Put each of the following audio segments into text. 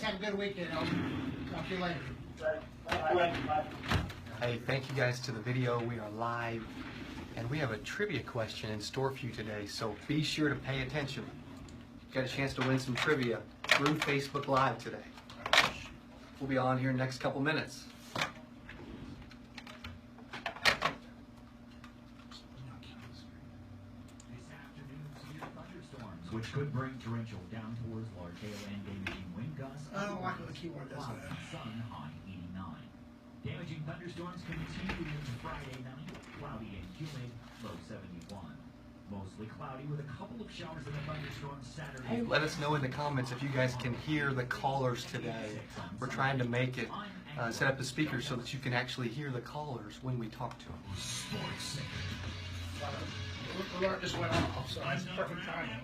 have a good weekend. I'll talk to you later. Hey, thank you guys to the video. We are live, and we have a trivia question in store for you today, so be sure to pay attention. You got a chance to win some trivia through Facebook Live today. We'll be on here in the next couple minutes. Which could bring torrential downpours, large hail, and damaging wind gusts. I don't like when the keyboard does that. Sun high 89. Damaging thunderstorms continue into Friday night. Cloudy and humid, low 71. Mostly cloudy with a couple of showers in the thunderstorms Saturday. Hey, let us know in the comments if you guys can hear the callers today. We're trying to make it set up the speakers so that you can actually hear the callers when we talk to them. The alert just went off, so it's perfect timing.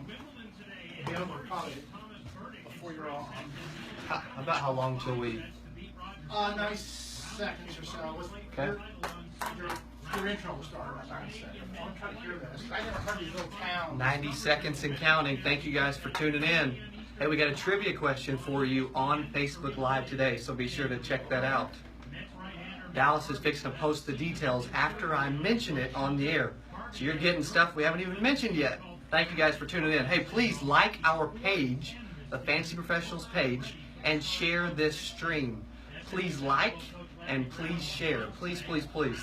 It'll be over probably before you're all on. About how long till we... 90 seconds or so. Okay. Your intro will start around 90 seconds. I'm trying to hear this. I never heard these little towns. 90 seconds and counting. Thank you guys for tuning in. Hey, we got a trivia question for you on Facebook Live today, so be sure to check that out. Dallas is fixing to post the details after I mention it on the air. So you're getting stuff we haven't even mentioned yet. Thank you guys for tuning in. Hey, please like our page, the Fantasy Professionals page, and share this stream. Please like and please share. Please, please, please.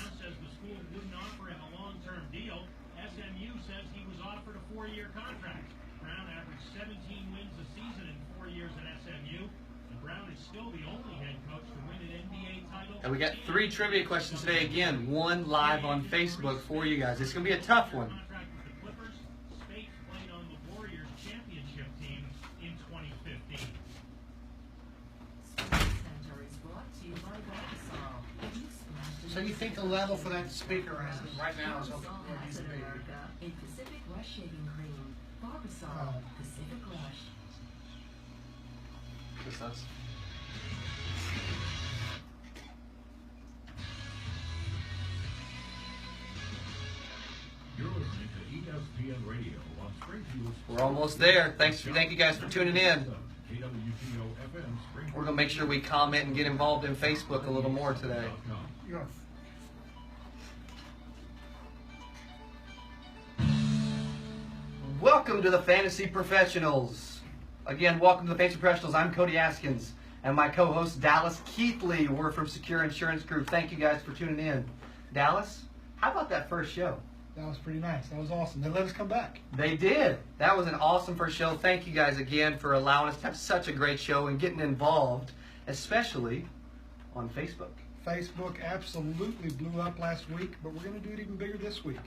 And we got 3 trivia questions today. Again, 1 live on Facebook for you guys. It's going to be a tough one. So you think the level for that speaker right now is okay? Pacific Rush shaving cream. Barbasol. Pacific Rush. Just us. You're listening to ESPN Radio on Springfield. We're almost there. Thank you guys for tuning in. We're going to make sure we comment and get involved in Facebook a little more today. Welcome to the Fantasy Professionals. Again, welcome to the Fantasy Professionals. I'm Cody Askins, and my co-host Dallas Keithley. We're from Secure Insurance Group. Thank you guys for tuning in. Dallas, how about that first show? That was pretty nice. That was awesome. They let us come back. They did. That was an awesome first show. Thank you guys again for allowing us to have such a great show and getting involved, especially on Facebook. Facebook absolutely blew up last week, but we're going to do it even bigger this week.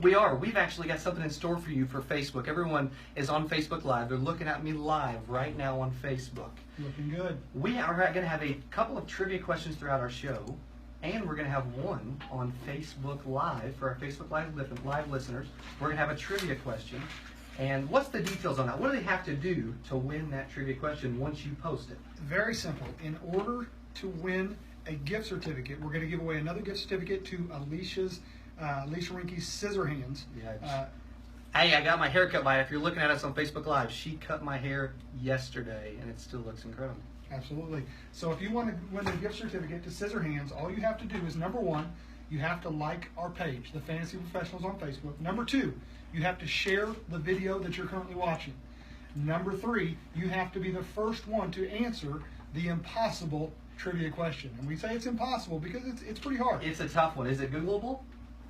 We are. We've actually got something in store for you for Facebook. Everyone is on Facebook Live. They're looking at me live right now on Facebook. Looking good. We are going to have a couple of trivia questions throughout our show, and we're going to have one on Facebook Live for our Facebook Live listeners. We're going to have a trivia question. And what's the details on that? What do they have to do to win that trivia question once you post it? Very simple. In order to win a gift certificate, we're going to give away another gift certificate to Alicia Rinke's Scissor Hands. Yeah, hey, I got my hair cut by it. If you're looking at us on Facebook Live, she cut my hair yesterday, and it still looks incredible. Absolutely. So if you want to win a gift certificate to Scissor Hands, all you have to do is, number 1, you have to like our page, the Fantasy Professionals on Facebook. Number 2, you have to share the video that you're currently watching. Number 3, you have to be the first one to answer the impossible trivia question. And we say it's impossible because it's pretty hard. It's a tough one. Is it Googleable?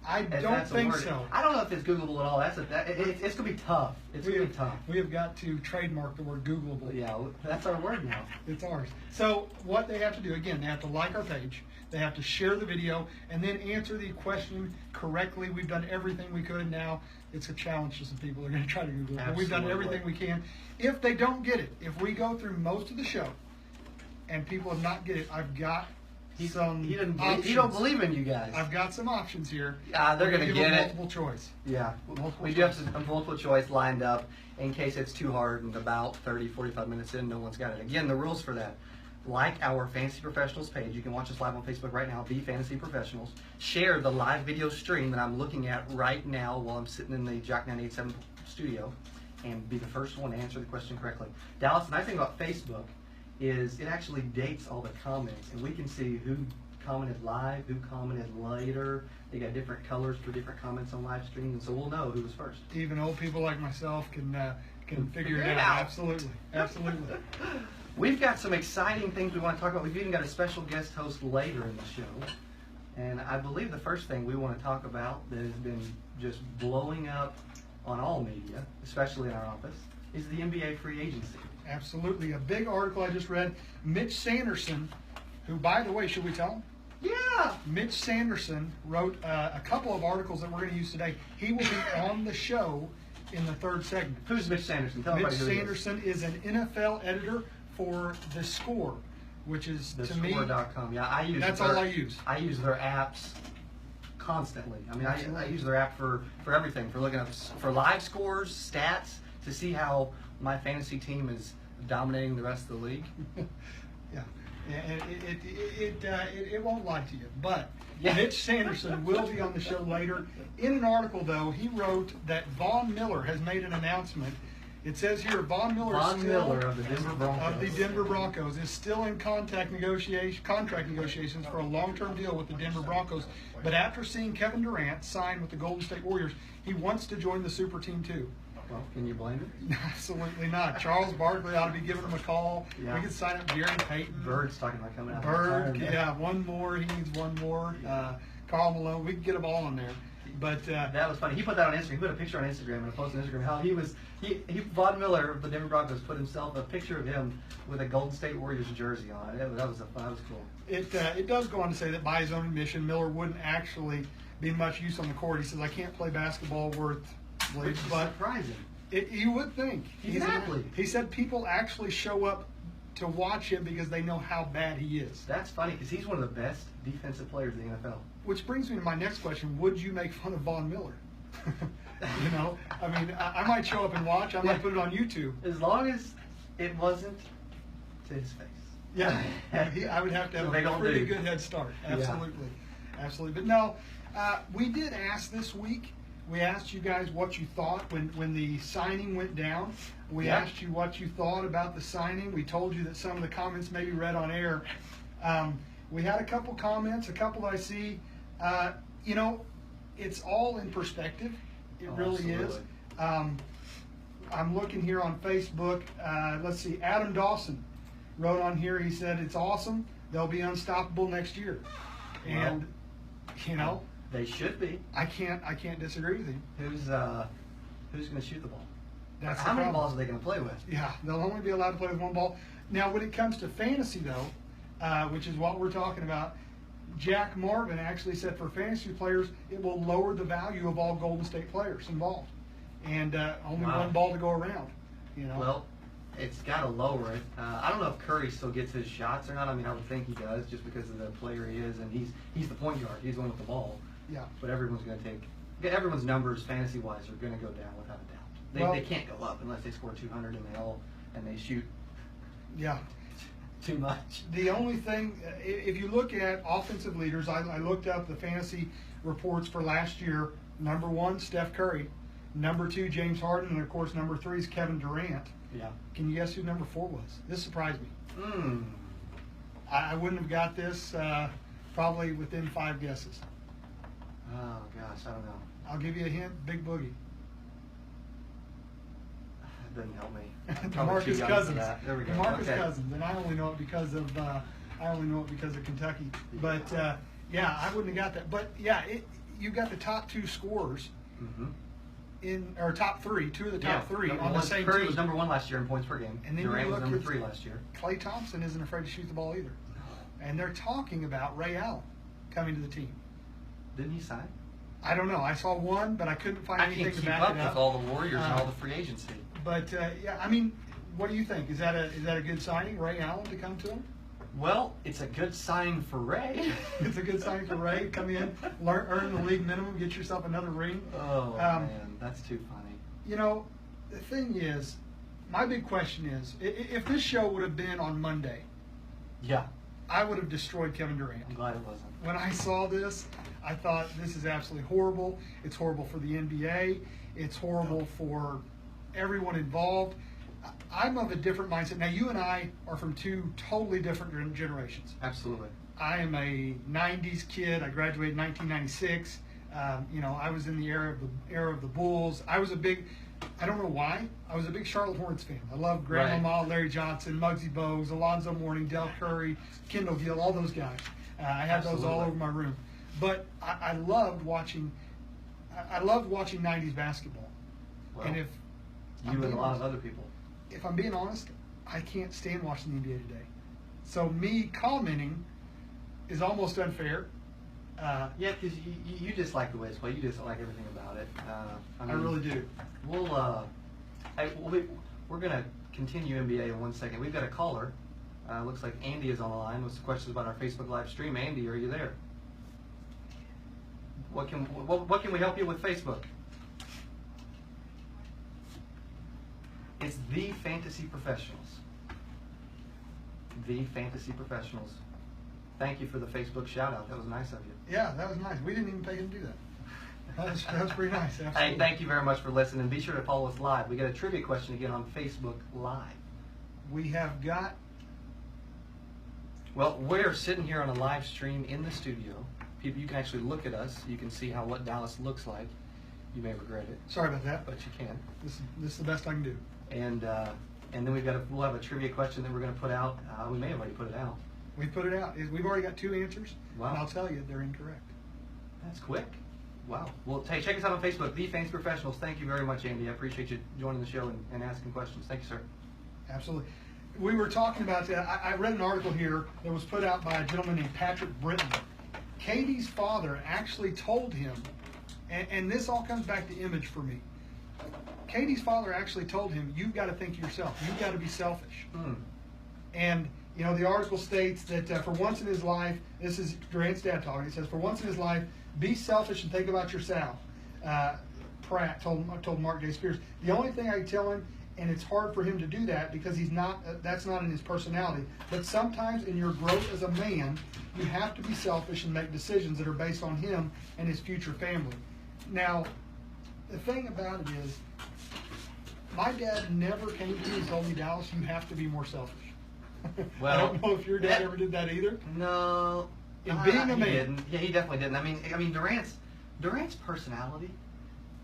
I don't think so. I don't know if it's Googleable at all. It's going to be tough. It's going to be tough. We have got to trademark the word Googleable. Yeah, that's our word now. It's ours. So what they have to do, again, they have to like our page, they have to share the video, and then answer the question correctly. We've done everything we could. Now it's a challenge to some people. They're going to try to Google it. But we've done everything we can. If they don't get it, if we go through most of the show and people have not get it, I've got He don't believe in you guys. I've got some options here. They're going to get it. Multiple choice. Yeah. We do have some multiple choice lined up in case it's too hard and about 30, 45 minutes in, no one's got it. Again, the rules for that. Like our Fantasy Professionals page. You can watch us live on Facebook right now, The Fantasy Professionals. Share the live video stream that I'm looking at right now while I'm sitting in the Jock 987 studio, and be the first one to answer the question correctly. Dallas, the nice thing about Facebook is it actually dates all the comments, and we can see who commented live, who commented later. They got different colors for different comments on live stream, and so we'll know who was first. Even old people like myself can figure it out. Absolutely, absolutely. We've got some exciting things we want to talk about. We've even got a special guest host later in the show. And I believe the first thing we want to talk about that has been just blowing up on all media, especially in our office, is the NBA free agency. Absolutely. A big article I just read. Mitch Sanderson, who, by the way, should we tell him? Yeah. Mitch Sanderson wrote a couple of articles that we're going to use today. He will be on the show in the third segment. Who's Mitch Sanderson? Tell Mitch everybody who Sanderson is an NFL editor for The Score, which is, to me, TheScore.com. Yeah, I use that's their, all I use. I use their apps constantly. I mean, I Absolutely. use their app for everything, for looking up for live scores, stats, to see how my fantasy team is dominating the rest of the league. Yeah, and it won't lie to you. But Yeah. Mitch Sanderson will be on the show later. In an article, though, he wrote that Von Miller has made an announcement. It says here, Von Miller Von is still, Miller of the Denver Broncos. of the Denver Broncos is still in contract negotiations for a long-term deal with the Denver Broncos. But after seeing Kevin Durant sign with the Golden State Warriors, he wants to join the super team too. Well, can you blame him? Absolutely not. Charles Barkley ought to be giving him a call. Yeah. We could sign up Gary Payton. Bird's talking about coming out. of Bird, retirement. yeah, one more. He needs one more. Karl Malone. We could get them all in there. But That was funny. He put that on Instagram. He put a picture on Instagram and a post on Instagram how Von Miller of the Denver Broncos put himself a picture of him with a Golden State Warriors jersey on. That was cool. it does go on to say that by his own admission, Miller wouldn't actually be much use on the court. He says, "I can't play basketball worth Which is but surprising. you would think. Exactly. He said people actually show up to watch him because they know how bad he is. That's funny because he's one of the best defensive players in the NFL. Which brings me to my next question. Would you make fun of Von Miller? You know, I mean, I might show up and watch. I might put it on YouTube. As long as it wasn't to his face. Yeah, I would have to have So they a don't pretty do. good head start. Yeah. Absolutely. Absolutely. But no, we did ask this week. We asked you guys what you thought when the signing went down. We Yeah. asked you what you thought about the signing. We told you that some of the comments may be read on air. We had a couple comments, a couple that I see. You know, it's all in perspective. It really is. Absolutely. I'm looking here on Facebook. Let's see. Adam Dawson wrote on here. He said, "It's awesome. They'll be unstoppable next year." And, you know, They should be. I can't disagree with him. Who's going to shoot the ball? That's How the many problem. balls are they going to play with? Yeah, they'll only be allowed to play with one ball. Now, when it comes to fantasy, though, which is what we're talking about, Jack Marvin actually said for fantasy players, it will lower the value of all Golden State players involved, and only Wow. one ball to go around. You know. Well, it's got to lower it. I don't know if Curry still gets his shots or not. I mean, I would think he does just because of the player he is, and he's the point guard. He's the one with the ball. Yeah. But everyone's numbers fantasy-wise are going to go down without a doubt. Well- They can't go up unless they score 200 and they shoot Yeah. too much. The only thing, if you look at offensive leaders, I looked up the fantasy reports for last year. Number 1, Steph Curry. Number 2, James Harden. And, of course, number 3 is Kevin Durant. Yeah. Can you guess who number 4 was? This surprised me. Hmm. I wouldn't have got this probably within 5 guesses. Oh gosh, I don't know. I'll give you a hint. Big Boogie. That doesn't help me. Probably too DeMarcus young for Cousins. that. There we go. DeMarcus Okay. Cousins, and I only know it because of Kentucky. But yeah, I wouldn't have got that. But yeah, you got the top 2 scorers Mm-hmm. or top 3, 2 of the top 3 Number on the one, same Curry team. was number 1 last year in points per game. And then Durant you was look number at 3 last year. Klay Thompson isn't afraid to shoot the ball either. And they're talking about Ray Allen coming to the team. Didn't he sign? I don't know. I saw one, but I couldn't find I anything can't to keep back up it with up. all the Warriors and all the free agency. But yeah, I mean, what do you think? Is that a good signing, Ray Allen, to come to him? Well, it's a good sign for Ray. It's a good signing for Ray. Come in, earn the league minimum, get yourself another ring. Oh man, that's too funny. You know, the thing is, my big question is, if this show would have been on Monday, Yeah, I would have destroyed Kevin Durant. I'm glad it wasn't. When I saw this, I thought this is absolutely horrible. It's horrible for the NBA. It's horrible for everyone involved. I'm of a different mindset. Now, you and I are from two totally different generations. Absolutely. I am a 90s kid. I graduated in 1996. I was in the era of the Bulls. I don't know why, I was a big Charlotte Hornets fan. I loved Grandmama, Larry Johnson, Muggsy Bogues, Alonzo Mourning, Del Curry, Kendall Gill, all those guys. I have those all over my room. But I loved watching 90s basketball. Well, and if you and a lot of other people. If I'm being honest, I can't stand watching the NBA today. So me commenting is almost unfair. Yeah, because you just like the way it's played. You just like everything about it. I really do. We're going to continue NBA in 1 second. We've got a caller. Looks like Andy is on the line with some questions about our Facebook live stream. Andy, are you there? What can we help you with Facebook? It's The Fantasy Professionals. The Fantasy Professionals. Thank you for the Facebook shout out. That was nice of you. Yeah, that was nice. We didn't even pay him to do that. That was pretty nice. Absolutely. Hey, thank you very much for listening. Be sure to follow us live. We got a trivia question again on Facebook Live. We have got. Well, we're sitting here on a live stream in the studio. People, you can actually look at us. You can see what Dallas looks like. You may regret it. Sorry about that, but you can. This is the best I can do. And then we'll have a trivia question that we're going to put out. We may have already put it out. We put it out. We've already got 2 answers. Wow. And I'll tell you, they're incorrect. That's quick. Wow. Well, hey, check us out on Facebook, The Fantasy Professionals. Thank you very much, Andy. I appreciate you joining the show and asking questions. Thank you, sir. Absolutely. We were talking about that. I read an article here that was put out by a gentleman named Patrick Britton. Katie's father actually told him, and this all comes back to image for me. Katie's father actually told him, you've got to think of yourself. You've got to be selfish. And, the article states that for once in his life, this is Durant's dad talking, it says, for once in his life, be selfish and think about yourself. Pratt told Mark J. Spears. The only thing I tell him, and it's hard for him to do that because that's not in his personality, but sometimes in your growth as a man, you have to be selfish and make decisions that are based on him and his future family. Now, the thing about it is, my dad never came to me and told me, Dallas, you have to be more selfish. Well, I don't know if your dad ever did that either. No. In being a man. He didn't. Yeah, he definitely didn't. I mean, Durant's personality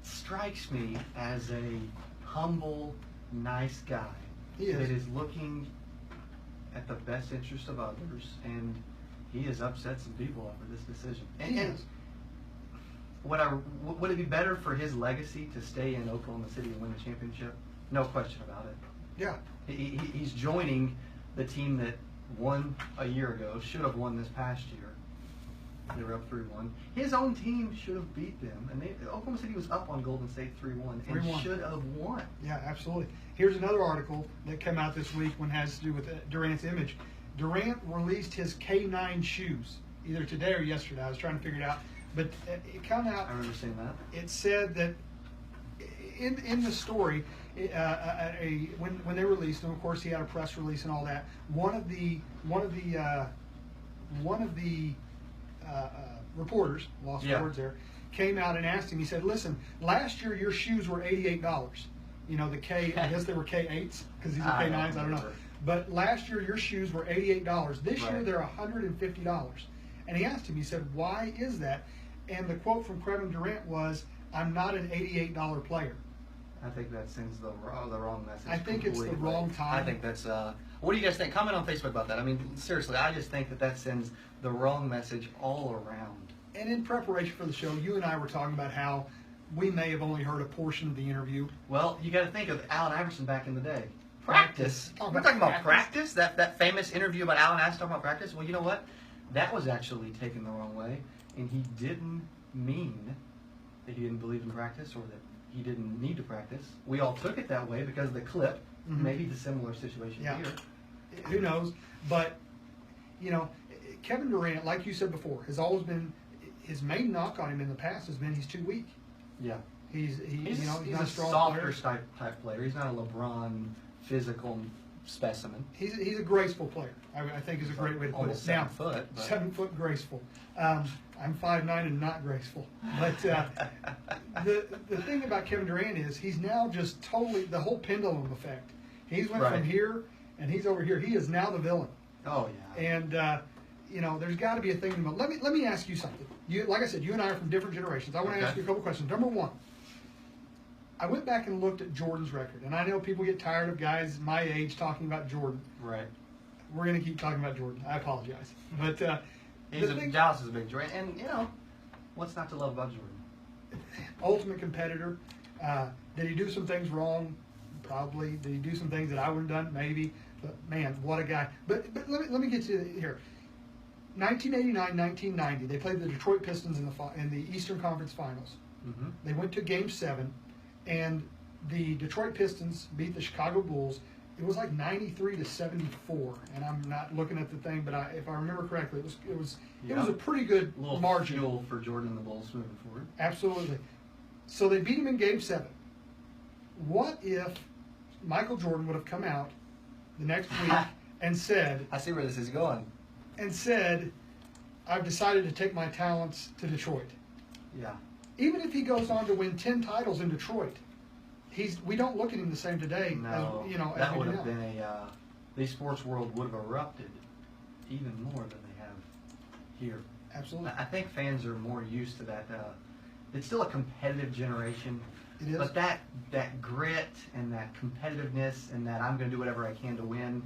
strikes me as a humble, nice guy that is looking at the best interest of others, and he has upset some people over this decision. And would it be better for his legacy to stay in Oklahoma City and win the championship? No question about it. Yeah. He's joining the team that won a year ago, should have won this past year. They were up 3-1. His own team should have beat them, and Oklahoma City was up on Golden State 3-1 and should have won. Yeah, absolutely. Here's another article that came out this week when it has to do with Durant's image. Durant released his K9 shoes either today or yesterday. I was trying to figure it out, but it came out. I remember seeing that. It said that in the story, when they released them, of course, he had a press release and all that. One of the reporters, lost words there, came out and asked him. He said, "Listen, last year your shoes were $88. The K, I guess they were K8s because these are K9s. I don't know. But last year your shoes were $88. This year they're $150." And he asked him. He said, "Why is that?" And the quote from Kevin Durant was, "I'm not an $88 player." I think that sends the wrong message. I think it's the wrong time. I think that's. What do you guys think? Comment on Facebook about that. I mean, seriously, I just think that sends the wrong message all around. And in preparation for the show, you and I were talking about how we may have only heard a portion of the interview. Well, you got to think of Allen Iverson back in the day. Practice. We're talking about practice. That famous interview about Allen Iverson talking about practice. Well, you know what? That was actually taken the wrong way, and he didn't mean that he didn't believe in practice or that he didn't need to practice. We all took it that way because of the clip. Maybe the similar situation here. Who knows? But, Kevin Durant, like you said before, has always been, his main knock on him in the past has been he's too weak. Yeah. He's not a a strong softer player. type player. He's not a LeBron physical specimen. He's a graceful player. I think is a great way to put it. Almost 7 foot. 7 foot graceful. I'm 5'9" and not graceful. But the thing about Kevin Durant is he's now just totally, the whole pendulum effect. He's went Right. from here, and he's over here. He is now the villain. Oh yeah. And there's got to be a thing. Let me ask you something. Like I said, you and I are from different generations. I want to Okay. ask you a couple questions. Number one, I went back and looked at Jordan's record, and I know people get tired of guys my age talking about Jordan. Right. We're going to keep talking about Jordan. I apologize, but Dallas is a big Durant, and what's not to love about Jordan? ultimate competitor. Did he do some things wrong? Probably. Did he do some things that I would have done? Maybe. But man, what a guy! But let me get to here. 1989, 1990, they played the Detroit Pistons in the Eastern Conference Finals. Mm-hmm. They went to Game 7, and the Detroit Pistons beat the Chicago Bulls. It was like 93-74, and I'm not looking at the thing, but if I remember correctly, it was a pretty good A little margin. fuel for Jordan and the Bulls moving forward. Absolutely. So they beat him in Game 7. What if Michael Jordan would have come out the next week and said, I see where this is going. I've decided to take my talents to Detroit. Yeah. Even if he goes on to win 10 titles in Detroit, we don't look at him the same today No, as that we would do have now. been the sports world would have erupted even more than they have here. Absolutely. I think fans are more used to that. It's still a competitive generation. It is. But that grit and that competitiveness and that I'm going to do whatever I can to win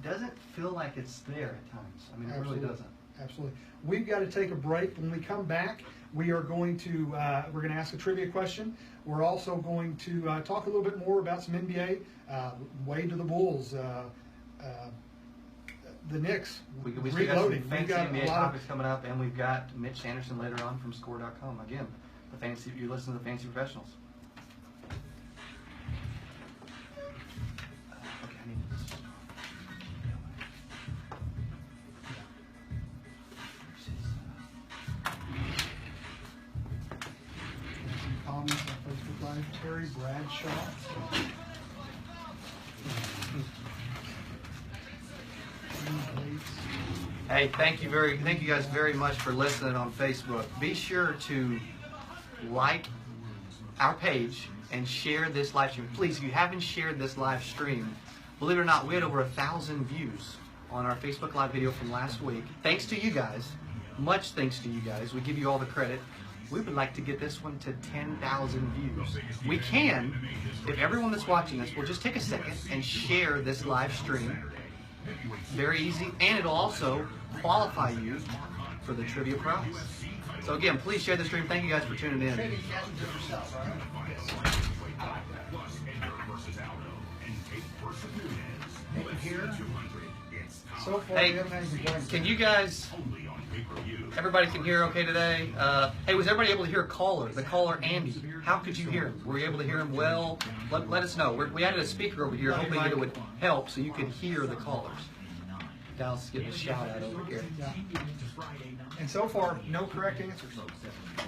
doesn't feel like it's there at times. I mean, it Absolutely. really doesn't. Absolutely. We've got to take a break. When we come back, we are going to ask a trivia question. We're also going to talk a little bit more about some NBA. Wade to the Bulls. The Knicks. We still got some reloading. We've fancy got NBA a lot topics coming up, and we've got Mitch Anderson later on from Score.com. Again, you listen to the Fancy Professionals. Okay, I need this. Some comments on Facebook Live. Terry Bradshaw. Hey, thank you guys very much for listening on Facebook. Be sure to like our page and share this live stream. Please, if you haven't shared this live stream, believe it or not, we had over 1,000 views on our Facebook Live video from last week. Thanks to you guys. Much thanks to you guys. We give you all the credit. We would like to get this one to 10,000 views. We can, if everyone that's watching us will just take a second and share this live stream. Very easy, and it'll also qualify you for the trivia prize. So again, please share the stream. Thank you guys for tuning in. So far, Hey, we haven't had any complaints. can you guys, everybody can hear okay today? Hey, was everybody able to hear the caller Andy? How could you hear him? Were you able to hear him well? Let us know. We added a speaker over here, hoping that it would help so you could hear the callers. Dallas is getting a shout out over here. Yeah. And so far, no correct answers.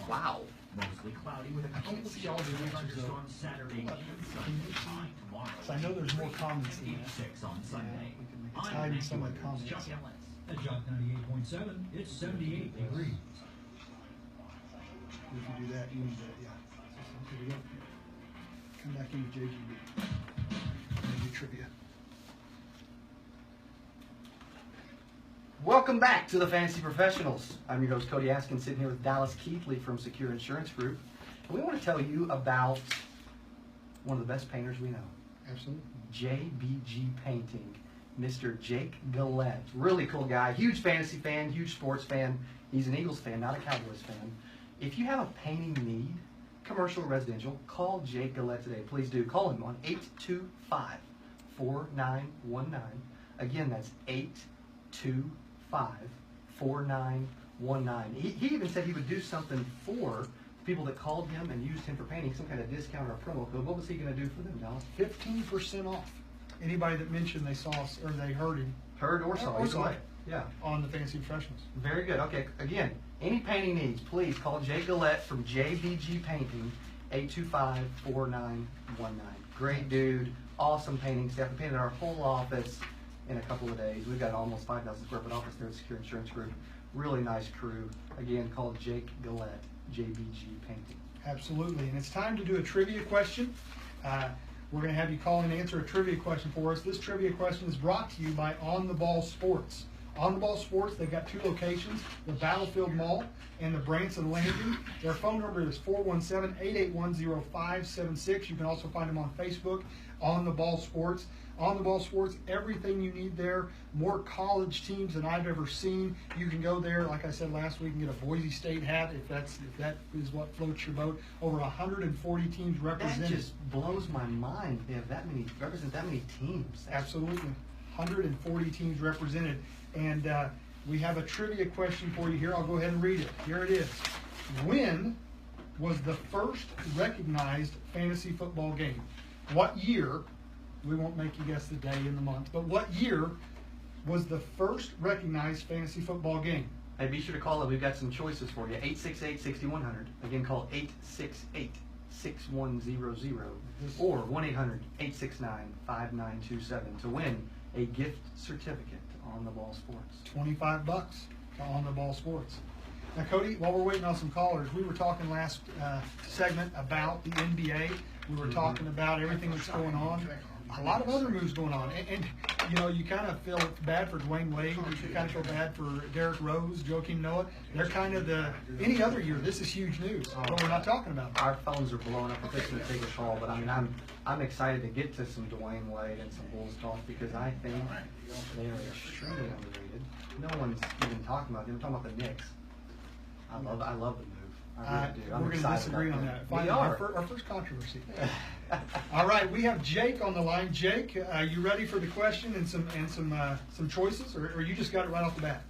Wow. Mostly cloudy with a I couple can't of see all the showers and answers, though. thunderstorms Saturday and Sunday. High tomorrow. So I know there's more comments than that. 86 on Sunday. It's hiding some of the comments. Jock Ellis. At Jock 98.7, it's 78 degrees. If you do that, you need that, yeah. So here we go. Come back into JGB. And do trivia. Welcome back to the Fancy Professionals. I'm your host, Cody Askins, sitting here with Dallas Keithley from Secure Insurance Group. And we want to tell you about one of the best painters we know. Absolutely. JBG Painting, Mr. Jake Gillette. Really cool guy, huge fantasy fan, huge sports fan. He's an Eagles fan, not a Cowboys fan. If you have a painting need, commercial or residential, call Jake Gillette today. Please do. Call him on 825-4919. Again, that's 825-4919. He even said he would do something for people that called him and used him for painting, some kind of discount or a promo code. What was he going to do for them, Dallas? 15% off. Anybody that mentioned they saw us or they heard him Heard or saw. Or Either saw. way. Yeah. on the Fantasy Professionals. Very good. Okay. Again, any painting needs, please call Jay Gillette from JBG Painting, 825-4919. Great dude. Awesome painting staff. We painted our whole office in a couple of days. We've got almost 5,000 square foot office there at Secure Insurance Group. Really nice crew. Again, call Jake Gillette, JBG Painting. Absolutely. And it's time to do a trivia question. We're going to have you call and answer a trivia question for us. This trivia question is brought to you by On the Ball Sports. On the Ball Sports, they've got two locations, the Battlefield Mall and the Branson Landing. Their phone number is 417-881-0576. You can also find them on Facebook, On the Ball Sports. On the Ball Sports, everything you need there. More college teams than I've ever seen. You can go there, like I said last week, and get a Boise State hat if that is what floats your boat. Over 140 teams represented. That just blows my mind. They have represent that many teams. Absolutely. 140 teams represented. And we have a trivia question for you here. I'll go ahead and read it. Here it is. When was the first recognized fantasy football game? What year? We won't make you guess the day and the month, but what year was the first recognized fantasy football game? Hey, be sure to call it. We've got some choices for you. 868-6100. Again, call 868-6100 or 1-800-869-5927 to win a gift certificate to On the Ball Sports. $25 to On the Ball Sports. Now, Cody, while we're waiting on some callers, we were talking last segment about the NBA. We were talking about everything that's going on. A lot of other moves going on. And you know, you kind of feel bad for Dwyane Wade. You kind of feel bad for Derrick Rose, Joakim Noah. They're kind of any other year, this is huge news, but we're not talking about it. Our phones are blowing up. We're fixing to take a call, but I mean, I'm excited to get to some Dwyane Wade and some Bulls talk because I think they are extremely underrated. No one's even talking about them. We're talking about the Knicks. I love the move. I really do. I'm We're going to disagree on that. We are. Our first controversy. All right, we have Jake on the line. Jake, are you ready for the question and some choices, or you just got it right off the bat?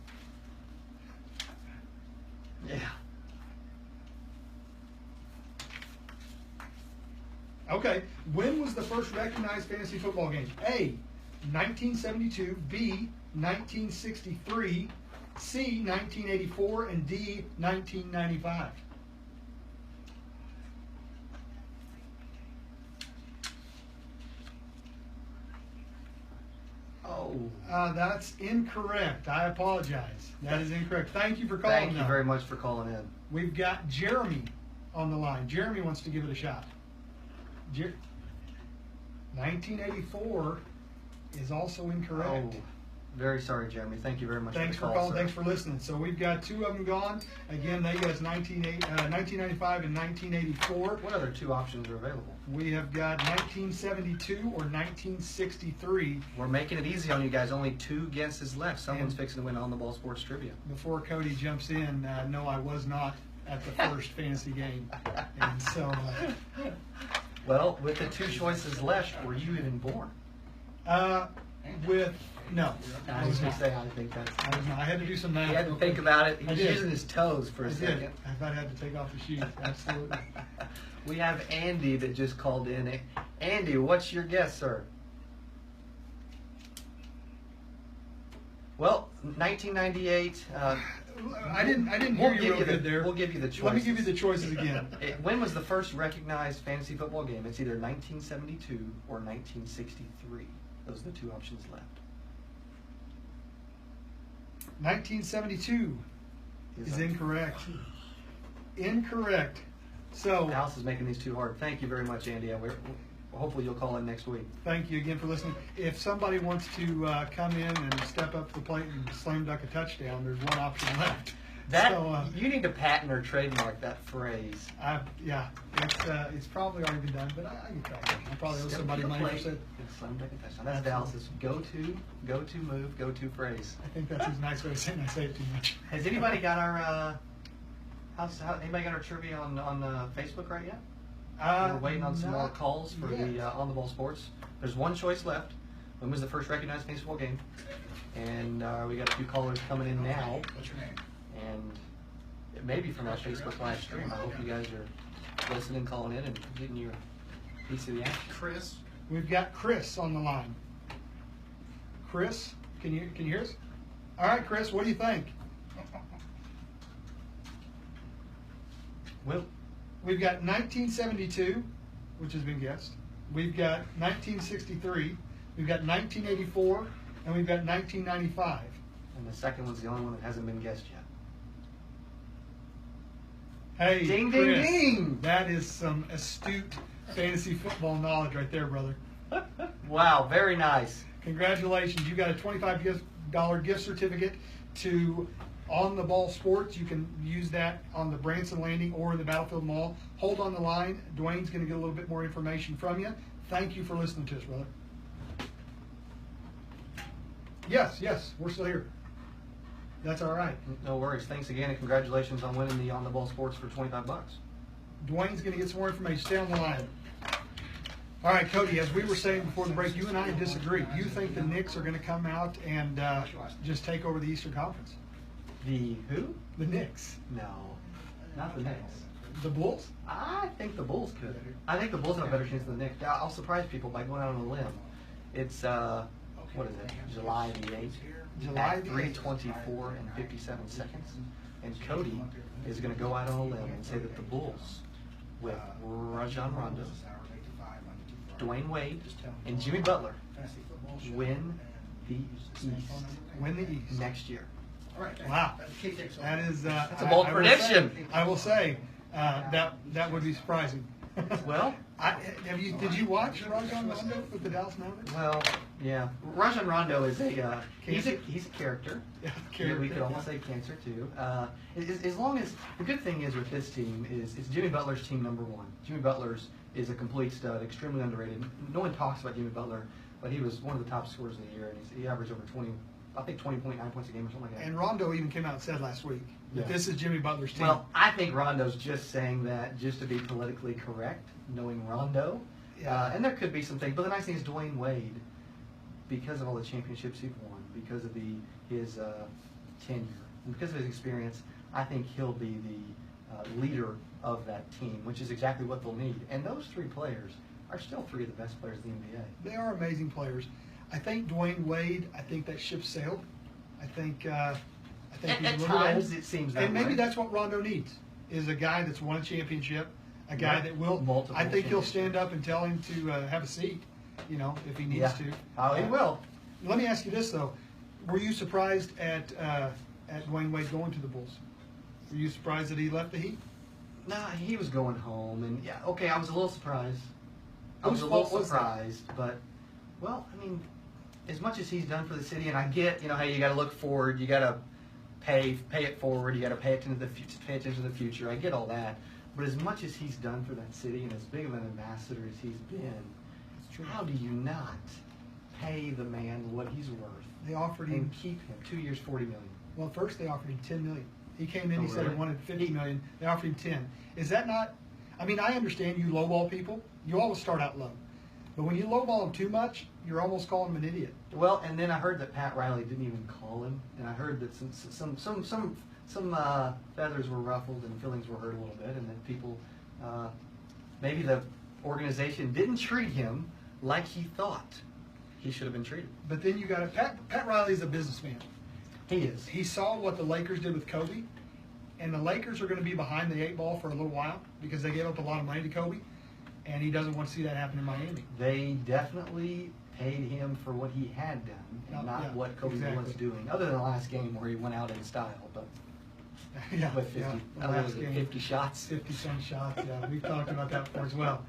Yeah. Okay. When was the first recognized fantasy football game? A, 1972. B, 1963. C, 1984. And D, 1995. That's incorrect. I apologize. That is incorrect. Thank you for calling. Thank you very much for calling in. We've got Jeremy on the line. Jeremy wants to give it a shot. 1984 is also incorrect. Oh, very sorry, Jeremy. Thank you very much Thanks for the for call, calling. sir. Thanks for listening. So we've got two of them gone. Again, they guess 1995 and 1984. What other two options are available? We have got 1972 or 1963. We're making it easy on you guys. Only two guesses left. Someone's fixing to win On the Ball Sports Trivia. Before Cody jumps in, no, I was not at the first fantasy game. And so... Well, with the two choices left, were you even born? No. I was going to say, I think that's... I was not. I had to do some math. He had to think about it. He I was did. using his toes for a I second. did. I thought I had to take off the shoes. Absolutely. We have Andy that just called in. Andy, what's your guess, sir? Well, 1998. I didn't hear you real good there. We'll give you the choices. Let me give you the choices again. When was the first recognized fantasy football game? It's either 1972 or 1963. Those are the two options left. 1972 is incorrect. Incorrect. So Alice is making these too hard. Thank you very much, Andy. Hopefully you'll call in next week. thank you again for listening. If somebody wants to come in and step up to the plate and slam dunk a touchdown, there's one option left. That So, you need to patent or trademark that phrase. yeah, it's probably already been done, but I can try it. I probably owe Step somebody to the money for plate saying. and slam dunk a touchdown. That's Dallas's go-to move, go-to phrase. I think that's his nice way of saying I say it too much. Has anybody got our anybody got our trivia on Facebook right yet? We're waiting on some more calls for the On the Ball Sports. There's one choice left. When was the first recognized baseball game? And we got a few callers coming in now. What's your name? And it may be from our Facebook live stream. I hope you guys are listening, calling in, and getting your piece of the action. Chris. We've got Chris on the line. Chris, can you hear us? All right, Chris, what do you think? Well, We've got 1972, which has been guessed. We've got 1963. We've got 1984, and we've got 1995. and the second one's the only one that hasn't been guessed yet. Hey, Ding, Chris, ding, ding! that is some astute fantasy football knowledge right there, brother. Wow, very nice. Congratulations. You got a $25 gift certificate to On the Ball Sports. You can use that on the Branson Landing or in the Battlefield Mall. Hold on the line. Dwayne's going to get a little bit more information from you. Thank you for listening to us, brother. Yes, we're still here. That's all right. No worries. Thanks again, and congratulations on winning the On the Ball Sports for $25. Dwayne's going to get some more information. Stay on the line. All right, Cody, as we were saying before the break, you and I disagree. You think the Knicks are going to come out and just take over the Eastern Conference? The who? The Knicks. No, not the Knicks. The Bulls? I think the Bulls could. I think the Bulls have a better chance than the Knicks. I'll surprise people by going out on a limb. It's, what is it, July the 8th? July at the 3:24 and 57 seconds. And Cody is going to go out on a limb and say that the Bulls, with Rajon Rondo, Dwyane Wade, and Jimmy Butler, win the East. Win the East. Next year. Wow. That is... That's a bold prediction. I will say that would be surprising. Well, did you watch Rajon Rondo with the Dallas Mavericks? well, yeah. Rajon Rondo is he's a character. Yeah, We could almost say cancer too. As long as the good thing is with this team is Jimmy Butler's team number one. Jimmy Butler's is a complete stud, extremely underrated. No one talks about Jimmy Butler, but he was one of the top scorers of the year, and he averaged over 20.9 points a game or something like that. And Rondo even came out and said last week that Yeah. this is Jimmy Butler's team. Well, I think Rondo's just saying that just to be politically correct, knowing Rondo. Yeah. And there could be some things, but the nice thing is Dwyane Wade, because of all the championships he's won, because of his tenure, and because of his experience, I think he'll be the leader of that team, which is exactly what they'll need. And those three players are still three of the best players in the NBA. They are amazing players. I think Dwyane Wade, I think that ship sailed. I think he's At a little times, old. it seems that And maybe way. that's what Rondo needs, is a guy that's won a championship, a guy Yeah. that will. Multiple I think he'll championships. stand up and tell him to have a seat, if he needs Yeah. to. Oh, he will. Let me ask you this though: were you surprised at Dwyane Wade going to the Bulls? Were you surprised that he left the Heat? Nah, he was going home, and yeah, okay, I was a little surprised. I Whose was a little fault was that? surprised, but, well, I mean, as much as he's done for the city, and I get, hey, you got to look forward, you got to pay it forward, you got to pay attention to the future. I get all that, but as much as he's done for that city, and as big of an ambassador as he's been, how do you not pay the man what he's worth They offered him. and keep him 2 years, $40 million? Well, first they offered him $10 million. He came in. Oh, He said he really? wanted $50 million. They offered him 10. Is that not? I mean, I understand you lowball people. You always start out low, but when you lowball them too much, you're almost calling them an idiot. Well, and then I heard that Pat Riley didn't even call him, and I heard that some feathers were ruffled and feelings were hurt a little bit, and that people, maybe the organization didn't treat him like he thought he should have been treated. But then you got Pat Riley's a businessman. He is. He saw what the Lakers did with Kobe, and the Lakers are going to be behind the 8 ball for a little while because they gave up a lot of money to Kobe, and he doesn't want to see that happen in Miami. They definitely paid him for what he had done, and not Yeah, what Kobe exactly. was doing, other than the last game where he went out in style, but Yeah, with 50, the other last than game, 50 shots. 50-some shots. Yeah, we've talked about that before as well.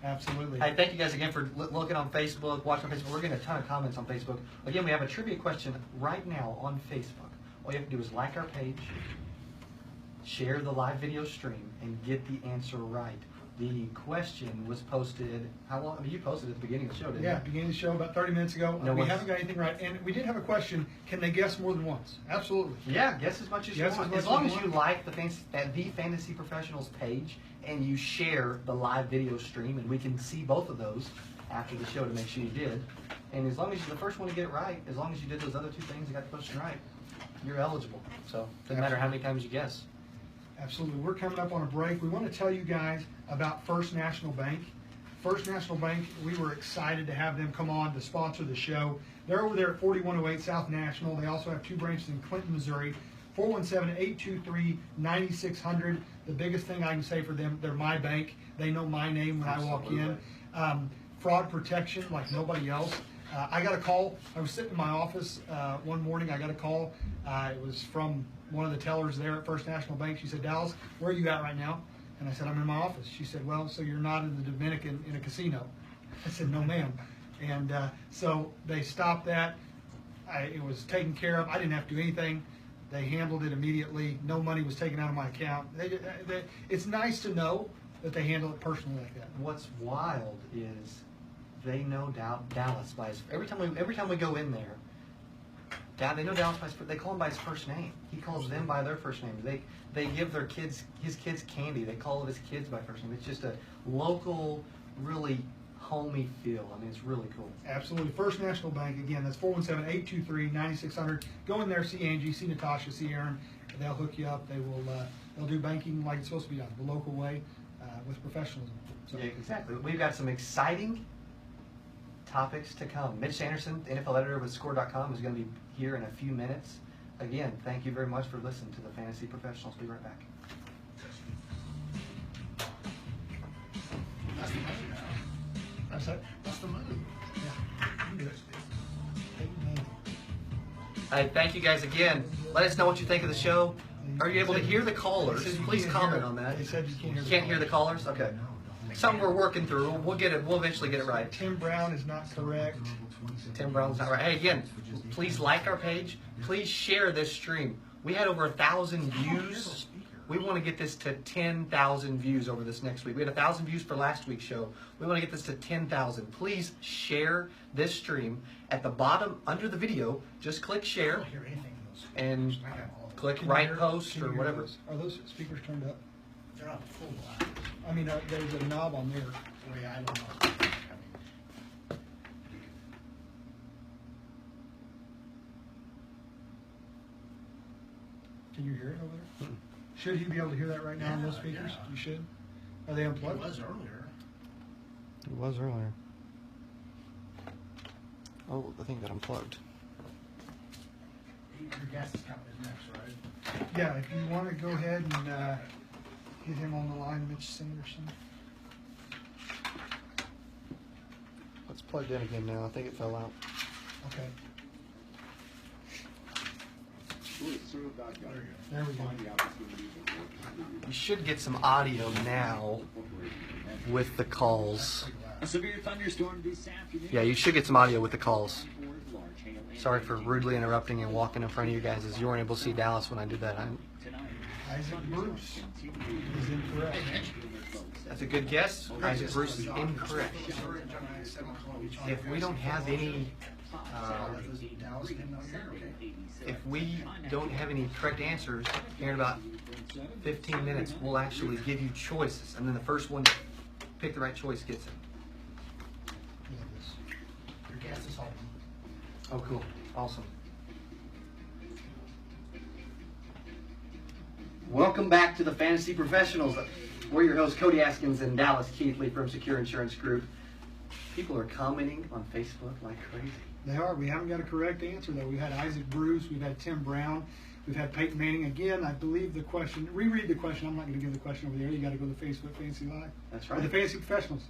Absolutely. Hey, thank you guys again for looking on Facebook, watching on Facebook. We're getting a ton of comments on Facebook. Again, we have a trivia question right now on Facebook. All you have to do is like our page, share the live video stream, and get the answer right. The question was posted, how long? I mean, you posted at the beginning of the show, didn't Yeah, you? beginning the show about 30 minutes ago. No We one's- haven't got anything right. And we did have a question, can they guess more than once? Absolutely. Yeah, guess as much as you Guess want. as As much long as as you you want. like the Fantasy Professionals page and you share the live video stream, and we can see both of those after the show to make sure you did. And as long as you're the first one to get it right, as long as you did those other two things and got the question right, you're eligible. So it doesn't matter how many times you guess. Absolutely. We're coming up on a break. We want to tell you guys about First National Bank. First National Bank, we were excited to have them come on to sponsor the show. They're over there at 4108 South National. They also have 2 branches in Clinton, Missouri. 417-823-9600. The biggest thing I can say for them, they're my bank. They know my name when I walk in. Fraud protection like nobody else. I got a call. I was sitting in my office one morning. I got a call. It was from one of the tellers there at First National Bank. She said, "Dallas, where are you at right now?" And I said, I'm in my office. She said, well, so you're not in the Dominican in a casino. I said, no, ma'am. And so they stopped that. It was taken care of. I didn't have to do anything. They handled it immediately. No money was taken out of my account. It's nice to know that they handle it personally like that. What's wild is they know Dallas by his, every time we go in there. They know Dallas by his, they call him by his first name. He calls them by their first names. They give their kids, his kids, candy. They call his kids by first name. It's just a local, really homey feel. I mean, it's really cool. Absolutely. First National Bank, again, that's 417-823-9600. Go in there, see Angie, see Natasha, see Aaron. They'll hook you up. They'll do banking like it's supposed to be done, the local way, with professionalism. So. Yeah, exactly. We've got some exciting topics to come. Mitch Sanderson, NFL editor with Score.com, is going to be here in a few minutes. Again, thank you very much for listening to the Fantasy Professionals. Be right back. That's the move now. That's the move. Yeah. You can do it. Hey, thank you guys again. Let us know what you think of the show. Are you able to hear the callers? Please comment on that. They said you can't hear. You can't hear the callers? Okay. Something we're working through. We'll get it. We'll eventually get it right. Tim Brown is not correct. Tim Brown's not right. Hey, again, please like our page. Please share this stream. We had over 1,000 views. We want to get this to 10,000 views over this next week. We had 1,000 views for last week's show. We want to get this to 10,000. Please share this stream. At the bottom, under the video, just click share and click right post or whatever. Are those speakers turned up? They're not full blast. I mean, there's a knob on there. Oh, yeah, I don't know. Can you hear it over there? Should he be able to hear that right now on those speakers? Yeah. You should. Are they It unplugged? was earlier. It was earlier. Oh, I think that unplugged. Your gas is coming in next, right? Yeah, if you want to go ahead and get him on the line, Mitch Sanderson. It's plugged in again now. I think it fell out. Okay. There we go. You should get some audio now with the calls. A severe thunderstorm this afternoon. Yeah, you should get some audio with the calls. Sorry for rudely interrupting and walking in front of you guys as you weren't able to see Dallas when I did that. Isaac Bruce is incorrect. That's a good guess. Isaac Bruce is incorrect. If we don't have any, correct answers, here in about 15 minutes, we'll actually give you choices, and then the first one to pick the right choice gets it. Your gas is holding. Oh, cool. Awesome. Welcome back to the Fantasy Professionals. We're your hosts, Cody Askins and Dallas Keithley from Secure Insurance Group. People are commenting on Facebook like crazy. They are. We haven't got a correct answer, though. We've had Isaac Bruce. We've had Tim Brown. We've had Peyton Manning. Again, I believe the question, reread the question. I'm not going to give the question over there. You got to go to Facebook Fantasy Live. That's Or right. the Fantasy Professionals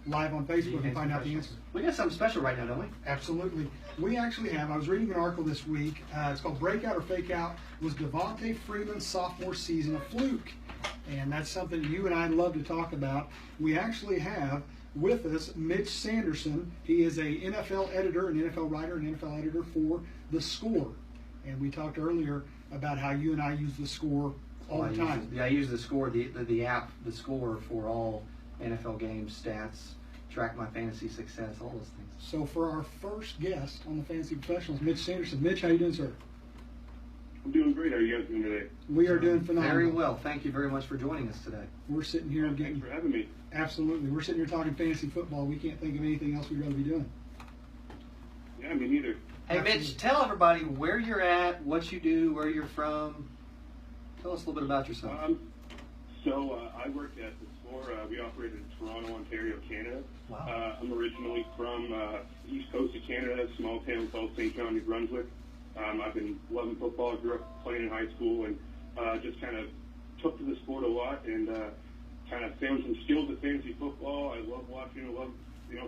live on Facebook and find out the answer. We got something special right now, don't we? Absolutely. We actually have, I was reading an article this week. It's called Breakout or Fake Out. Was Devontae Freeman's sophomore season a fluke? And that's something you and I love to talk about. We actually have with us Mitch Sanderson. He is a NFL editor, an NFL writer, an NFL editor for The Score. And we talked earlier about how you and I use The Score all the time. I use The Score, the app, The Score, for all NFL games, stats, track my fantasy success, all those things. So for our first guest on the Fantasy Professionals, Mitch Sanderson. Mitch, how you doing, sir? I'm doing great. How are you guys doing today? We are doing phenomenal. Very well. Thank you very much for joining us today. We're sitting here getting... Thanks for having me. Absolutely. We're sitting here talking fantasy football. We can't think of anything else we'd rather be doing. Yeah, me neither. Hey, Mitch, tell everybody where you're at, what you do, where you're from. Tell us a little bit about yourself. I work at The Score. We operate in Toronto, Ontario, Canada. Wow. I'm originally from east coast of Canada, a small town called St. John, New Brunswick. I've been loving football. Grew up playing in high school and just kind of took to the sport a lot and kind of found some skills at fantasy football. I love watching. I love,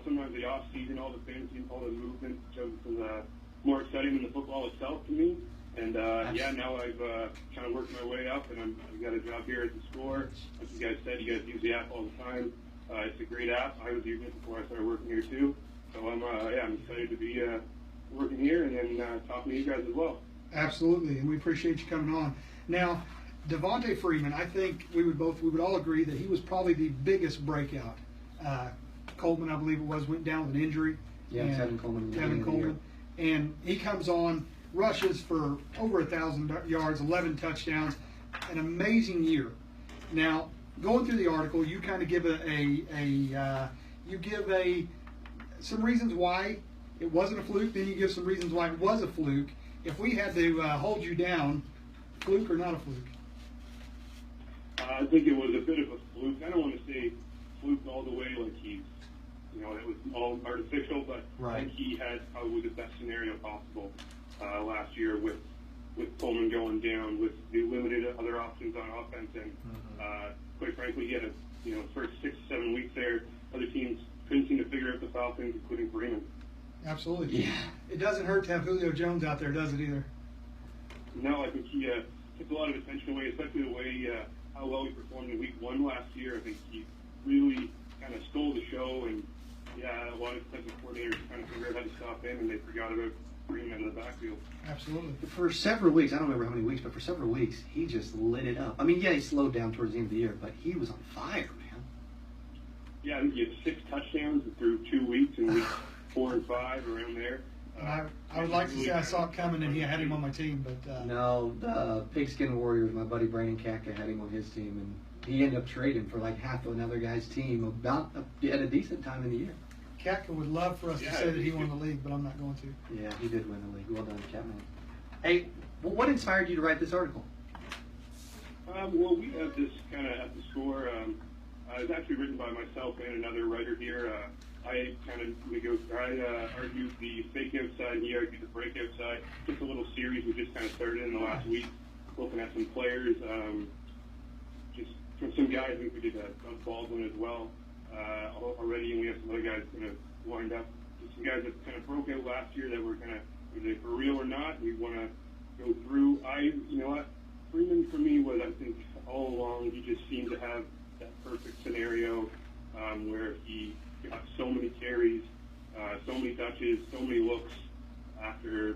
sometimes the off season, all the fantasy, all the movement is more exciting than the football itself to me. And yeah, now I've kind of worked my way up, and I've got a job here at the store. Like you guys said, you guys use the app all the time. It's a great app. I was using it before I started working here too. So I'm excited to be working here and then talking to you guys as well. Absolutely, and we appreciate you coming on. Now, Devontae Freeman, I think we would all agree that he was probably the biggest breakout. Coleman, I believe it was, went down with an injury. Yeah, Tevin Coleman. Tevin Coleman, and he comes on, rushes for over 1,000 yards, 11 touchdowns, an amazing year. Now, going through the article, you kind of give some reasons why it wasn't a fluke. Then you give some reasons why it was a fluke. If we had to hold you down, fluke or not a fluke? I think it was a bit of a fluke. I don't want to say fluke all the way, like it was all artificial, but I think he had probably the best scenario possible last year with Coleman going down, with the limited other options on offense, and quite frankly, he had first 6 to 7 weeks there, other teams couldn't seem to figure out the Falcons, including Freeman. Absolutely. Yeah. It doesn't hurt to have Julio Jones out there, does it either? No, I think he took a lot of attention away, especially the way how well he performed in Week 1 last year. I think he really kind of stole the show, and a lot of defensive coordinators kind of figured out how to stop him, and they forgot about Freeman in the backfield. Absolutely. For several weeks, I don't remember how many weeks, but for several weeks, he just lit it up. I mean, yeah, he slowed down towards the end of the year, but he was on fire, man. Yeah, I think he had 6 touchdowns through 2 weeks in weeks 4 and 5, around there. I would like to say I saw it coming and he had him on my team, but No, the Pigskin Warriors, my buddy Brandon Kaka had him on his team, and he ended up trading for like half of another guy's team at a decent time in the year. Katka would love for us to say that he won the league, but I'm not going to. Yeah, he did win the league. Well done, Catman. Hey, what inspired you to write this article? Well, we have this kind of at the store. It's actually written by myself and another writer here. I kind of argued the fake outside, he argued the break outside. Just a little series we just kind of started in the last week, looking at some players. Just from some guys, I think we did Doug Baldwin as well already, and we have some other guys going to wind up. Just some guys that kind of broke out last year that were kind of, were they for real or not? We want to go through. You know what? Freeman for me was, I think, all along, he just seemed to have that perfect scenario where he got so many carries, so many touches, so many looks after,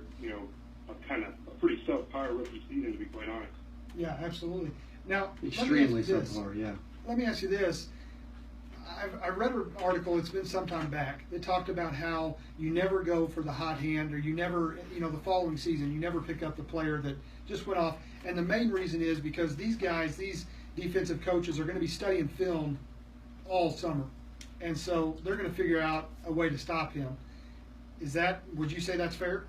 a pretty subpar rookie season, to be quite honest. Yeah, absolutely. Now, Extremely subpar, yeah. Let me ask you this. I read an article, it's been some time back, that talked about how you never go for the hot hand, or you never, the following season, you never pick up the player that just went off. And the main reason is because these guys, these defensive coaches, are going to be studying film all summer. And so they're going to figure out a way to stop him. Would you say that's fair?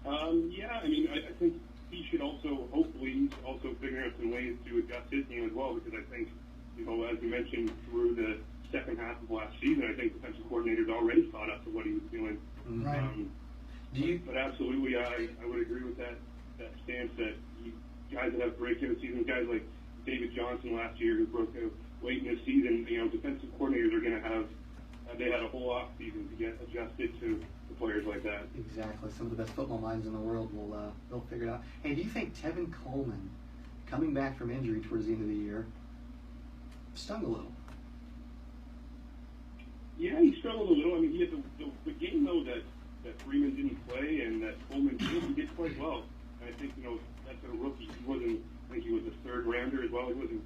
Yeah, I mean, I think he should hopefully figure out some ways to adjust his game as well, because I think, as you mentioned, through the second half of last season, I think defensive coordinators already caught up to what he was doing. Right. But absolutely, I would agree with that stance that guys that have breakout seasons, guys like David Johnson last year who broke out late in the season, defensive coordinators are going to have, they had a whole off season to get adjusted to players like that. Exactly. Some of the best football minds in the world they'll figure it out. Hey, do you think Tevin Coleman, coming back from injury towards the end of the year, stung a little? Yeah, he struggled a little. I mean, he had the game though that Freeman didn't play and that Coleman did. He did quite well. And I think that's a rookie. He wasn't. I think he was a third rounder as well. He wasn't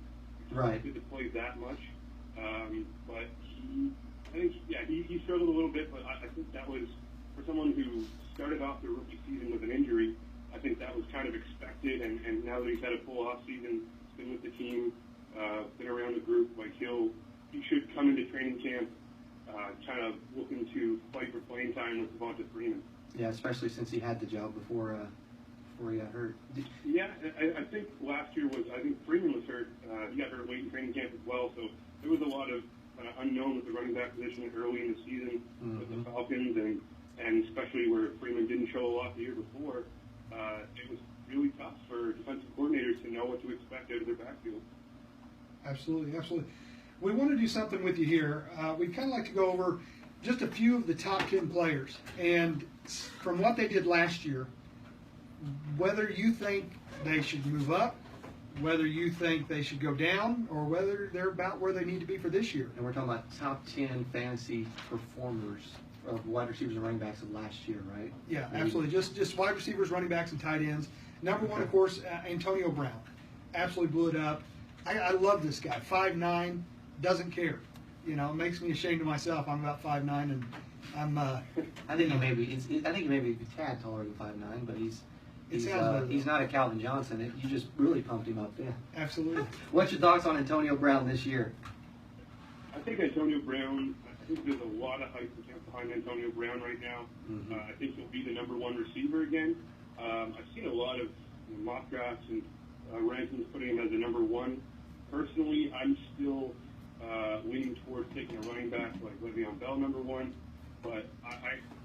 expected to play that much. But he struggled a little bit. But I think that was, for someone who started off the rookie season with an injury, I think that was kind of expected. And now that he's had a full off season, been with the team, been around the group, he should come into training camp kind of looking to fight for playing time with Devonta Freeman. Yeah, especially since he had the job before he got hurt. Yeah, I think last year I think Freeman was hurt. He got hurt late in training camp as well, so there was a lot of unknown with the running back position early in the season with the Falcons, and especially where Freeman didn't show a lot the year before. It was really tough for defensive coordinators to know what to expect out of their backfield. Absolutely, absolutely. We want to do something with you here. We'd kind of like to go over just a few of the top 10 players. And from what they did last year, whether you think they should move up, whether you think they should go down, or whether they're about where they need to be for this year. And we're talking about top 10 fantasy performers of wide receivers and running backs of last year, right? Yeah, Maybe. absolutely. Just wide receivers, running backs, and tight ends. Number one, of course, Antonio Brown. Absolutely blew it up. I love this guy. 5'9", doesn't care. You know, it makes me ashamed of myself. I'm about 5'9", and I'm. I think he may be. I think he may be a tad taller than 5'9", but he's not a Calvin Johnson. You just really pumped him up there. Absolutely. What's your thoughts on Antonio Brown this year? I think Antonio Brown, I think there's a lot of hype behind Antonio Brown right now. Mm-hmm. I think he'll be the number one receiver again. I've seen a lot of mock drafts and rankings putting him as the number one. Personally, I'm still leaning towards taking a running back like Le'Veon Bell number one. But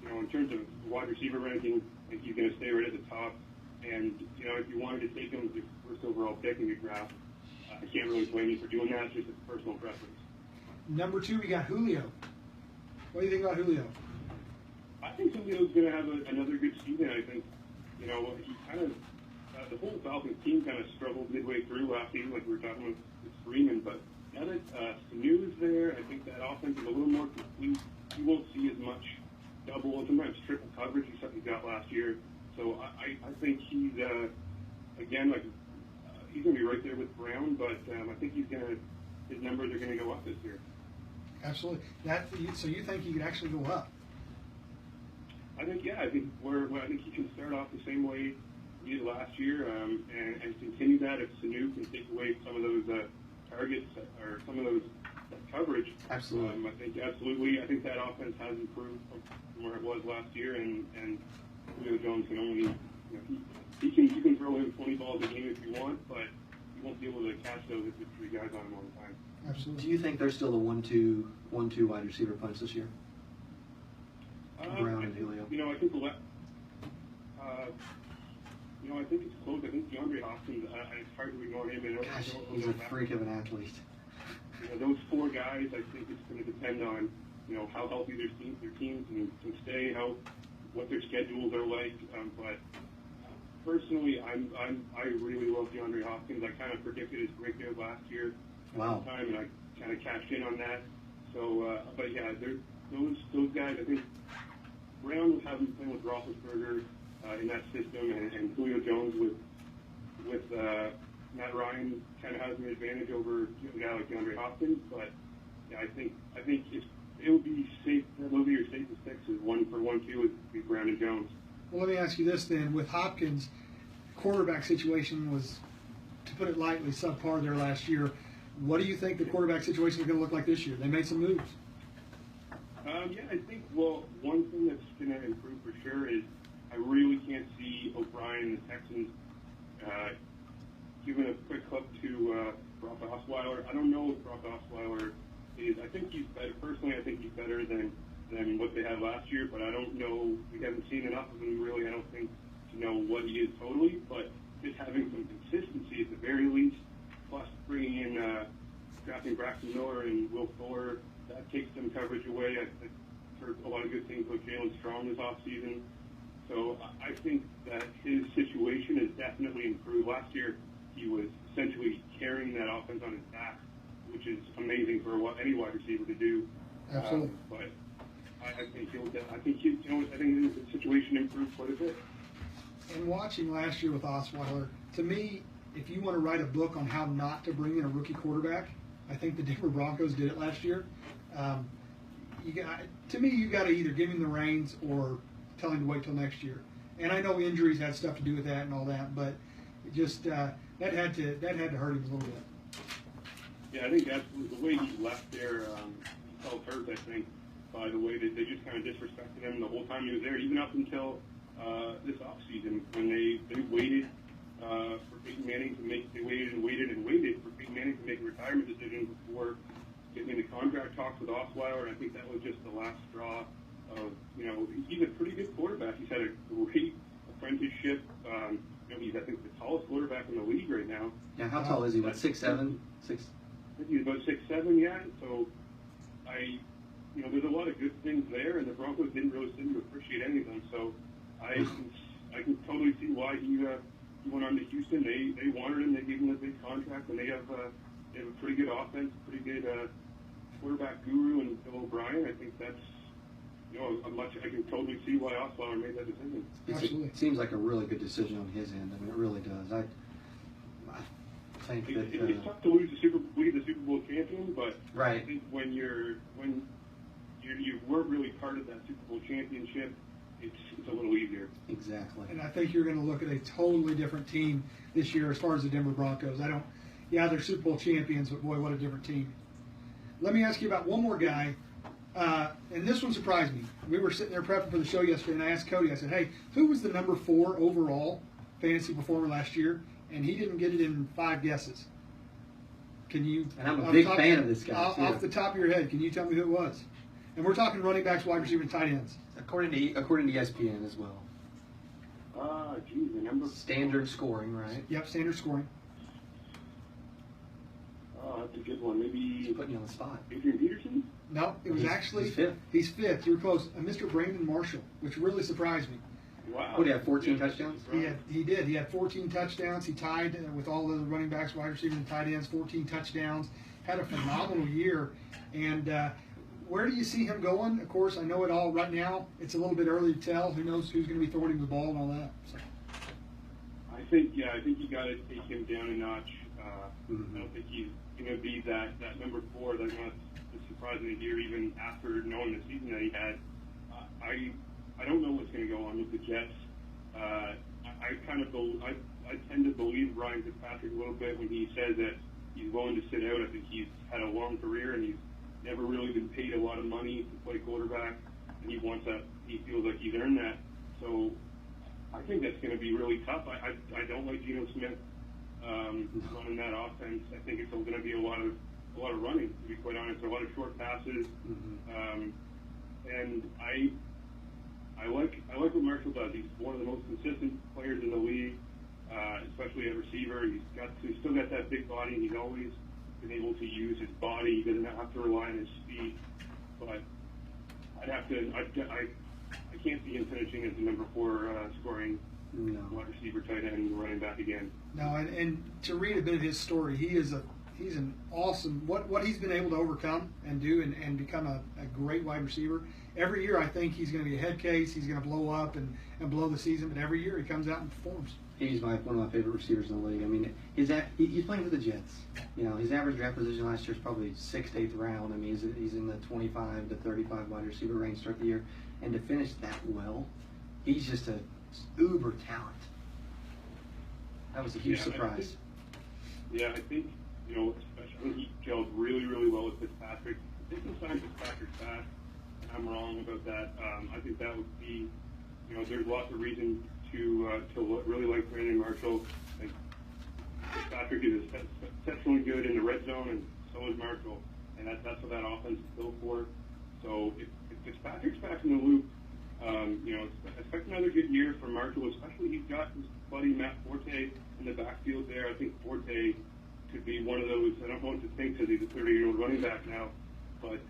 in terms of wide receiver ranking, I think he's going to stay right at the top. And, if you wanted to take him as your first overall pick in your draft, I can't really blame you for doing that. It's just a personal preference. Number two, we got Julio. What do you think about Julio? I think Julio's going to have another good season. I think, he kind of, the whole Falcons team kind of struggled midway through last season, like we were talking with Freeman. But now that Sanu is there, I think that offense is a little more complete. You won't see as much double and sometimes triple coverage and stuff he got last year. So I think he's, again, he's going to be right there with Brown, but I think his numbers are going to go up this year. Absolutely. So you think he could actually go up? I think I think he can start off the same way he did last year, and continue that if Sanu can take away some of those targets or some of those coverage. Absolutely. I think that offense has improved from where it was last year, and Julio Jones can only you can throw him 20 balls a game if you want, but you won't be able to catch those if there's three guys on him all the time. Absolutely. Do you think there's still a 1-2 wide receiver punch this year? Brown and Julio. I think I think it's close. I think DeAndre Hopkins. It's hard to ignore him. Gosh, he's a freak of an athlete. Those four guys. I think it's going to depend on how healthy their teams can stay, what their schedules are like. But personally, I really love DeAndre Hopkins. I kind of predicted his breakout last year. Wow. Time, and I kind of cashed in on that. So, but yeah, those guys. I think Brown will have him playing with Roethlisberger in that system, and Julio Jones with Matt Ryan kind of has an advantage over a guy like DeAndre Hopkins. But yeah, I think it would be safe. Those are your safest picks. Is 1-2 would be Brown and Jones. Well, let me ask you this then. With Hopkins, quarterback situation was, to put it lightly, subpar there last year. What do you think the quarterback situation is going to look like this year? They made some moves. I think, one thing that's going to improve for sure is I really can't see O'Brien and the Texans giving a quick clip to Brock Osweiler. I don't know if Brock Osweiler is, I think he's better, personally I think he's better than what they had last year, but I don't know, we haven't seen enough of him really, I don't think, to know what he is totally, but just having some consistency at the very least, plus bringing in drafting Braxton Miller and Will Fuller, that takes some coverage away. I've heard a lot of good things about Jalen Strong this offseason. So I think that his situation has definitely improved. Last year, he was essentially carrying that offense on his back, which is amazing for any wide receiver to do. Absolutely. But I think his situation improved quite a bit. And watching last year with Osweiler, to me, if you want to write a book on how not to bring in a rookie quarterback, I think the Denver Broncos did it last year. You got to either give him the reins or tell him to wait till next year. And I know injuries had stuff to do with that and all that, but it just that had to hurt him a little bit. Yeah, I think absolutely the way he left there, he felt hurt. I think by the way that they just kind of disrespected him the whole time he was there, even up until this offseason when they waited for Peyton Manning to make. They waited and waited and waited for Peyton Manning to make a retirement decision before getting into contract talks with Osweiler. And I think that was just the last straw. He's a pretty good quarterback. He's had a great apprenticeship. He's I think the tallest quarterback in the league right now. Yeah, how tall is he? What, 6'7"? He's about 6'7", yeah. So there's a lot of good things there, and the Broncos didn't really seem to appreciate any of them. So I I can totally see why he went on to Houston. They wanted him. They gave him a big contract, and they have a pretty good offense, pretty good quarterback guru in Bill O'Brien. I think that's, I can totally see why Osweiler made that decision. Absolutely. It seems like a really good decision on his end. I mean, it really does. I think that It's tough to lead the Super Bowl champion, but right. I think when you weren't really part of that Super Bowl championship, it's a little easier. Exactly. And I think you're going to look at a totally different team this year as far as the Denver Broncos. They're Super Bowl champions, but boy, what a different team. Let me ask you about one more guy, and this one surprised me. We were sitting there prepping for the show yesterday, and I asked Cody, I said, hey, who was the number 4 overall fantasy performer last year? And he didn't get it in 5 guesses. Can you? And I'm a big fan of this guy. Off the top of your head, can you tell me who it was? And we're talking running backs, wide receivers, and tight ends. According to ESPN as well. The number Standard scoring, right? Yep, standard scoring. That's a good one. Maybe Just putting you on the spot. Adrian Peterson? No, it was He's fifth. He's fifth. You were close. Mr. Brandon Marshall, which really surprised me. Wow. What, he have 14 touchdowns? He did. He had 14 touchdowns. He tied with all the running backs, wide receivers, and tight ends. 14 touchdowns. Had a phenomenal year. And where do you see him going? Of course, I know it all right now. It's a little bit early to tell. Who knows who's going to be throwing him the ball and all that. So. I think you got to take him down a notch. I don't think he's going to be that number 4. That's not surprising to hear, even after knowing the season that he had. I don't know what's going to go on with the Jets. I tend to believe Ryan Fitzpatrick a little bit when he says that he's willing to sit out. I think he's had a long career and he's never really been paid a lot of money to play quarterback, and he wants that. He feels like he's earned that. So I think that's going to be really tough. I don't like Geno Smith running that offense. I think it's going to be a lot of running, to be quite honest. A lot of short passes, and I like what Marshall does. He's one of the most consistent players in the league, especially at receiver. He's still got that big body, and he's always been able to use his body. He doesn't have to rely on his speed. But I can't see him finishing as the number 4 scoring wide receiver, tight end, and running back again. No, and to read a bit of his story, he's an awesome what he's been able to overcome and do and become a great wide receiver. Every year I think he's going to be a head case. He's going to blow up and blow the season, but every year he comes out and performs. He's one of my favorite receivers in the league. I mean, he's playing for the Jets. His average draft position last year is probably 6th, 8th round. I mean, he's in the 25 to 35 wide receiver range to start the year, and to finish that well, he's just a uber talent. That was a huge surprise. I think especially he gelled really, really well with Fitzpatrick. I think sometimes Fitzpatrick's back, and I'm wrong about that. I think that would be, there's lots of reason to really like Brandon Marshall. Like, Fitzpatrick is exceptionally good in the red zone, and so is Marshall, and that's what that offense is built for. So if Fitzpatrick's back in the loop, expect another good year from Marshall, especially he's got his buddy Matt Forte in the backfield there. I think Forte could be one of those, I don't know what to think because he's a 30-year-old running back now, but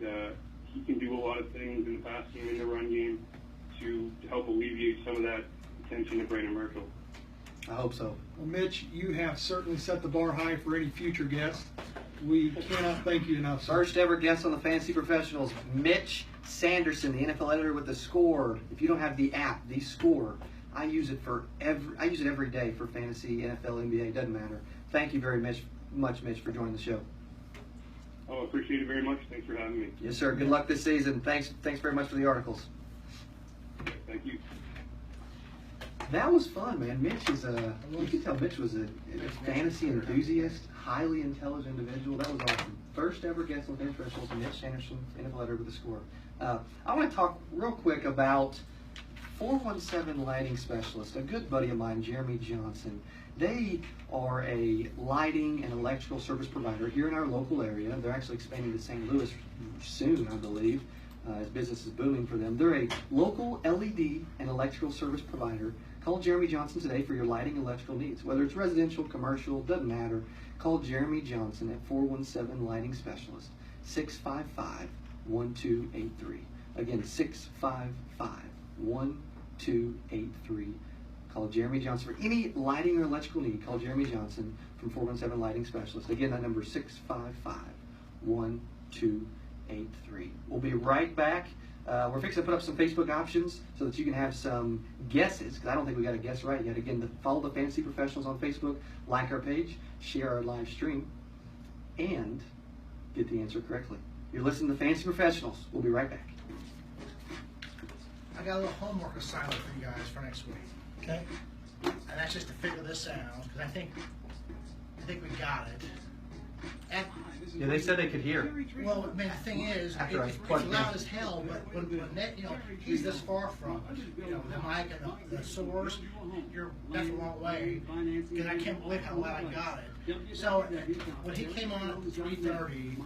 he can do a lot of things in the pass game, in the run game, to help alleviate some of that attention to Brandon Marshall. I hope so. Well, Mitch, you have certainly set the bar high for any future guest. We cannot thank you enough, sir. First ever guest on the Fantasy Professionals, Mitch Sanderson, the NFL editor with The Score. If you don't have the app, The Score, I use it every day for fantasy, NFL, NBA, doesn't matter. Thank you very much, Mitch, for joining the show. Oh, appreciate it very much. Thanks for having me. Yes, sir. Good luck this season. Thanks very much for the articles. Thank you. That was fun, man. Mitch is you can tell Mitch was a fantasy enthusiast, highly intelligent individual. That was awesome. First ever guest on Fantasy Professionals, Mitch Sanderson, NFL editor with The Score. I want to talk real quick about 417 Lighting Specialist, a good buddy of mine, Jeremy Johnson. They are a lighting and electrical service provider here in our local area. They're actually expanding to St. Louis soon, I believe, as business is booming for them. They're a local LED and electrical service provider. Call Jeremy Johnson today for your lighting and electrical needs. Whether it's residential, commercial, doesn't matter. Call Jeremy Johnson at 417 Lighting Specialist, 655-1283. Again, 655-1283. Call Call Jeremy Johnson for any lighting or electrical need. Call Jeremy Johnson from 417 Lighting Specialist. Again, that number is 655-1283. We'll be right back. We're fixing to put up some Facebook options so that you can have some guesses, because I don't think we got a guess right yet. Again, follow the Fantasy Professionals on Facebook, like our page, share our live stream, and get the answer correctly. You're listening to Fantasy Professionals. We'll be right back. I got a little homework assignment for you guys for next week. Okay? And that's just to figure this out, because I think we got it. And, Yeah, they said they could hear. well, I mean, the thing is, After I it's plugged in. loud as hell, but when that, he's this far from it. The mic and the source, that's a long way. Because I can't believe how loud I got it. So when he came on at 3:30,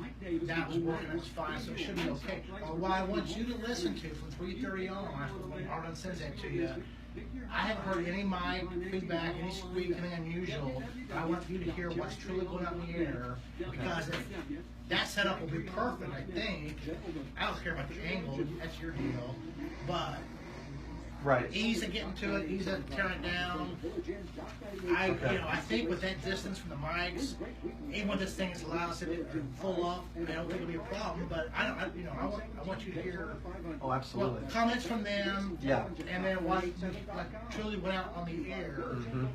that was working, it was fine, so it should be okay. What I want you to listen to from 3:30 on, when Arlen sends that to you, I haven't heard any mic feedback, any squeak, anything unusual. But I want you to hear what's truly going on in the air, because if that setup will be perfect, I think. I don't care about the angle, that's your deal. But Right. ease of getting to it, ease of tearing it down. I think with that distance from the mics, even when this thing is loud and full up, I don't think it'll be a problem. But I want you to hear Oh, absolutely. comments from them. Yeah. And then what truly went out on the air. Mm-hmm.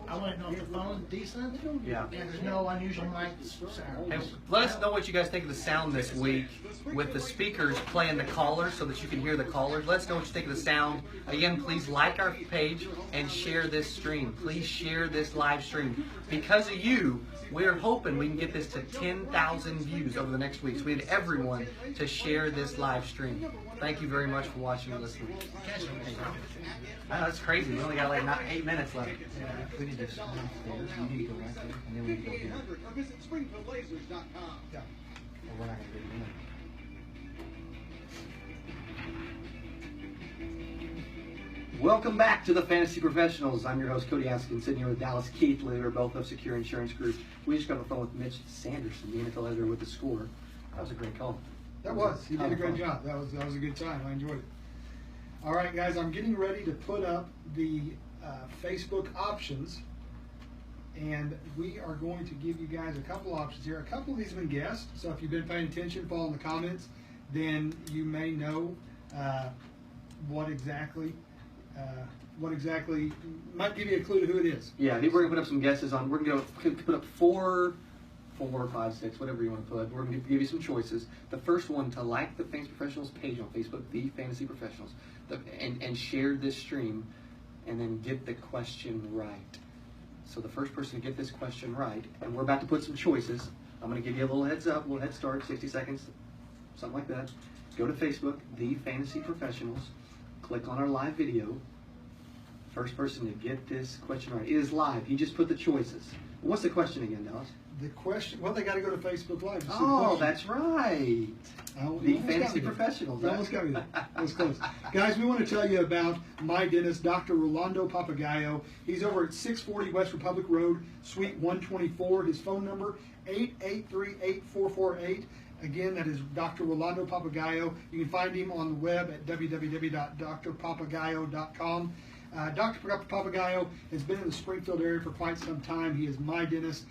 I want to know if the phone's decent. Yeah. And there's no unusual mic sound. And let us know what you guys think of the sound this week with the speakers playing the callers so that you can hear the callers. Let us know what you think of the sound. Again, please like our page and share this stream. Please share this live stream. Because of you, we're hoping we can get this to 10,000 views over the next week. So we need everyone to share this live stream. Thank you very much for watching and listening. That's crazy. We only got like 8 minutes left. We need to go upstairs. You need to go right there, and then we can go here. Visit SpringfieldLasers.com. Yeah. Well, we're not going to get in. Welcome back to the Fantasy Professionals. I'm your host, Cody Askins, sitting here with Dallas Keithley. We're both of Secure Insurance Group. We just got on the phone with Mitch Sanderson, the NFL editor with the Score. That was a great call. That was. He did a great job. That was a good time. I enjoyed it. All right, guys, I'm getting ready to put up the Facebook options, and we are going to give you guys a couple options here. A couple of these have been guessed, so if you've been paying attention, following the comments, then you may know what exactly might give you a clue to who it is. Yeah, we're going to put up some guesses on. We're going to put up 4, 5, 6, whatever you want to put. We're going to give you some choices. The first one, to like the Fantasy Professionals page on Facebook, the Fantasy Professionals, and share this stream, and then get the question right. So the first person to get this question right, and we're about to put some choices. I'm going to give you a little heads up, a little head start, 60 seconds, something like that. Go to Facebook, the Fantasy Professionals, click on our live video. First person to get this question right. It is live. You just put the choices. What's the question again, Dallas? The question, well, they got to go to Facebook Live. To see the Oh, question. that's right. The Fantasy Professionals. That almost got me there. That was close. Guys, we want to tell you about my dentist, Dr. Rolando Papagayo. He's over at 640 West Republic Road, Suite 124. His phone number, 883-8448. Again, that is Dr. Rolando Papagayo. You can find him on the web at www.drpapagayo.com. Dr. Papagayo has been in the Springfield area for quite some time. He is my dentist.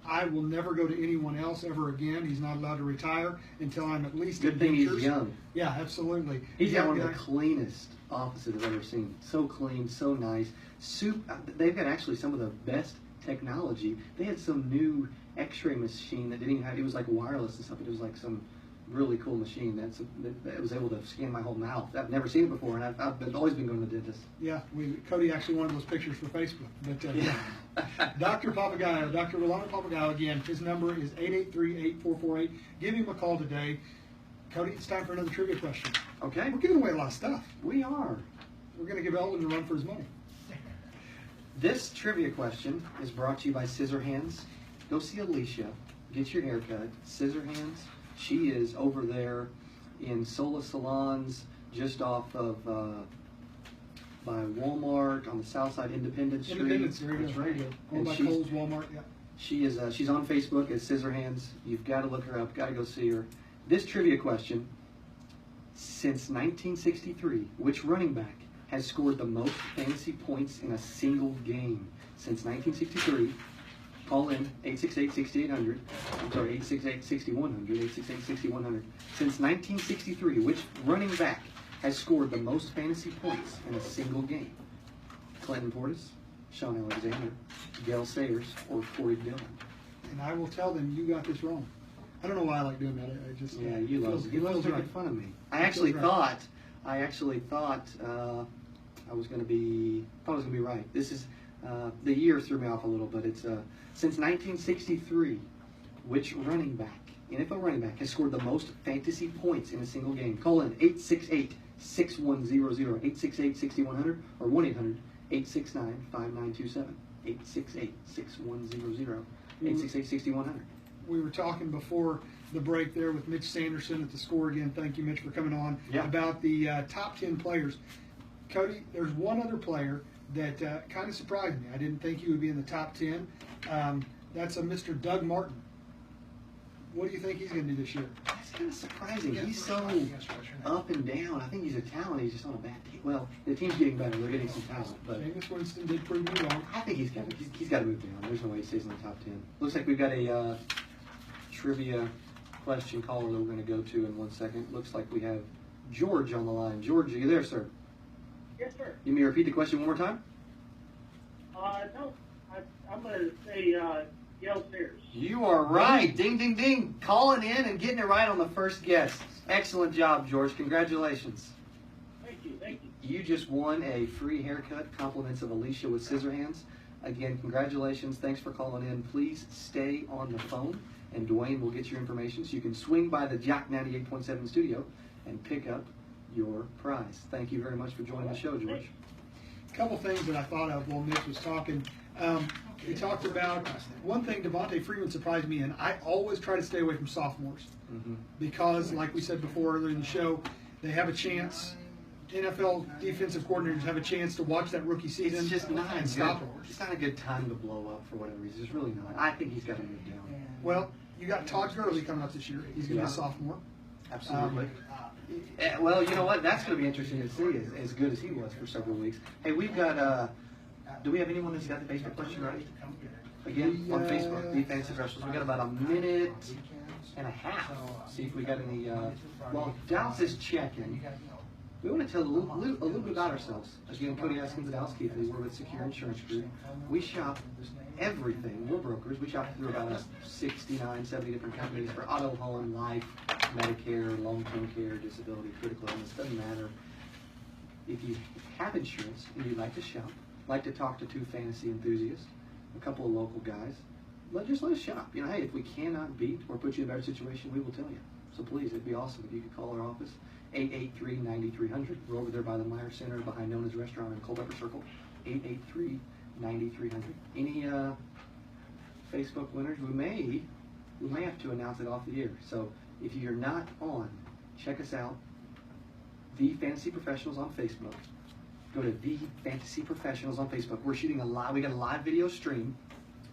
I will never go to anyone else ever again. He's not allowed to retire until I'm at least Good thing he's young. Yeah, absolutely. He's got Young one of guy. the cleanest offices I've ever seen. So clean, so nice. They've got actually some of the best technology. They had some new X-ray machine that didn't even have. It was like wireless and stuff. But it was like some really cool machine that was able to scan my whole mouth. I've never seen it before, and I've always been going to the dentist. Yeah, Cody actually wanted those pictures for Facebook. But Yeah. Dr. Papagayo, Dr. Rolando Papagayo, again, his number is 883-8448. Give him a call today. Cody, it's time for another trivia question. Okay. We're giving away a lot of stuff. We are. We're going to give Eldon a run for his money. This trivia question is brought to you by Scissorhands. Go see Alicia. Get your hair cut. Scissorhands. She is over there in Sola Salons, just off of by Walmart on the south side, Independence Street. Independence, very good. That's Very right. good. Owned And by she's- Kohl's, Walmart, yeah. She is. She's on Facebook as Scissorhands. You've got to look her up. Got to go see her. This trivia question: since 1963, which running back has scored the most fantasy points in a single game since 1963? Call in 868-6800. I'm sorry, 868-6100. 868-6100. Since 1963, which running back has scored the most fantasy points in a single game? Clinton Portis, Sean Alexander, Gail Sayers, or Corey Dillon? And I will tell them you got this wrong. I don't know why I like doing that. I just Yeah, you love making right. fun of me. I actually thought I was going to be right. This is the year threw me off a little, but it's since 1963, which running back, NFL running back, has scored the most fantasy points in a single game? Call in 868-6100, 868-6100, or 1-800-869-5927, 868-6100, 868-6100. We were talking before the break there with Mitch Sanderson at the Score again. Thank you, Mitch, for coming on. Yeah. About the top 10 players. Cody, there's one other player that kind of surprised me. I didn't think he would be in the top 10. That's a Mr. Doug Martin. What do you think he's going to do this year? That's kind of surprising. He's so up and down. I think he's a talent. He's just on a bad team. Well, the team's getting better. They're getting some talent, but Jameis Winston did prove me wrong. I think he's got to move down. There's no way he stays in the top 10. Looks like we've got a trivia question caller that we're going to go to in 1 second. Looks like we have George on the line. George, are you there, sir? Yes, sir. You may repeat the question one more time? No. I'm going to say Yale Sears. You are right. Ding, ding, ding. Calling in and getting it right on the first guess. Excellent job, George. Congratulations. Thank you. You just won a free haircut, compliments of Alicia with scissor hands. Again, congratulations. Thanks for calling in. Please stay on the phone, and Dwyane will get your information so you can swing by the Jock 98.7 studio and pick up your prize. Thank you very much for joining the show, George. A couple things that I thought of while Mitch was talking. He talked about one thing. Devontae Freeman surprised me, and I always try to stay away from sophomores because, like we said before earlier in the show, they have a chance. NFL defensive coordinators have a chance to watch that rookie season. It's just not and stop them. It's not a good time to blow up for whatever reason. It's really not. I think he's got to move down. Well, you got Todd Gurley coming up this year. He's going to be a sophomore. Absolutely. Well, you know what? That's going to be interesting to see, as good as he was for several weeks. Hey, we've got, do we have anyone that's got the Facebook question right? Again, on Facebook, the Fantasy Professionals. We've got about a minute and a half. See if we got any, well, Dallas is checking. We want to tell a little bit about ourselves. Again, Cody Askins and Dallas Keithley. We're with Secure Insurance Group. We shop everything. We're brokers. We shop through about 69, 70 different companies for auto, home, life, Medicare, long-term care, disability, critical illness. Doesn't matter. If you have insurance and you'd like to shop, like to talk to two fantasy enthusiasts, a couple of local guys, just let us shop. You know, hey, if we cannot beat or put you in a better situation, we will tell you. So please, it'd be awesome if you could call our office. 883-9300. We're over there by the Meyer Center, behind Nona's Restaurant in Culpeper Circle. 883-9300. Any Facebook winners? We may have to announce it off the air. So if you're not on, check us out. The Fantasy Professionals on Facebook. Go to The Fantasy Professionals on Facebook. We're shooting we got a live video stream.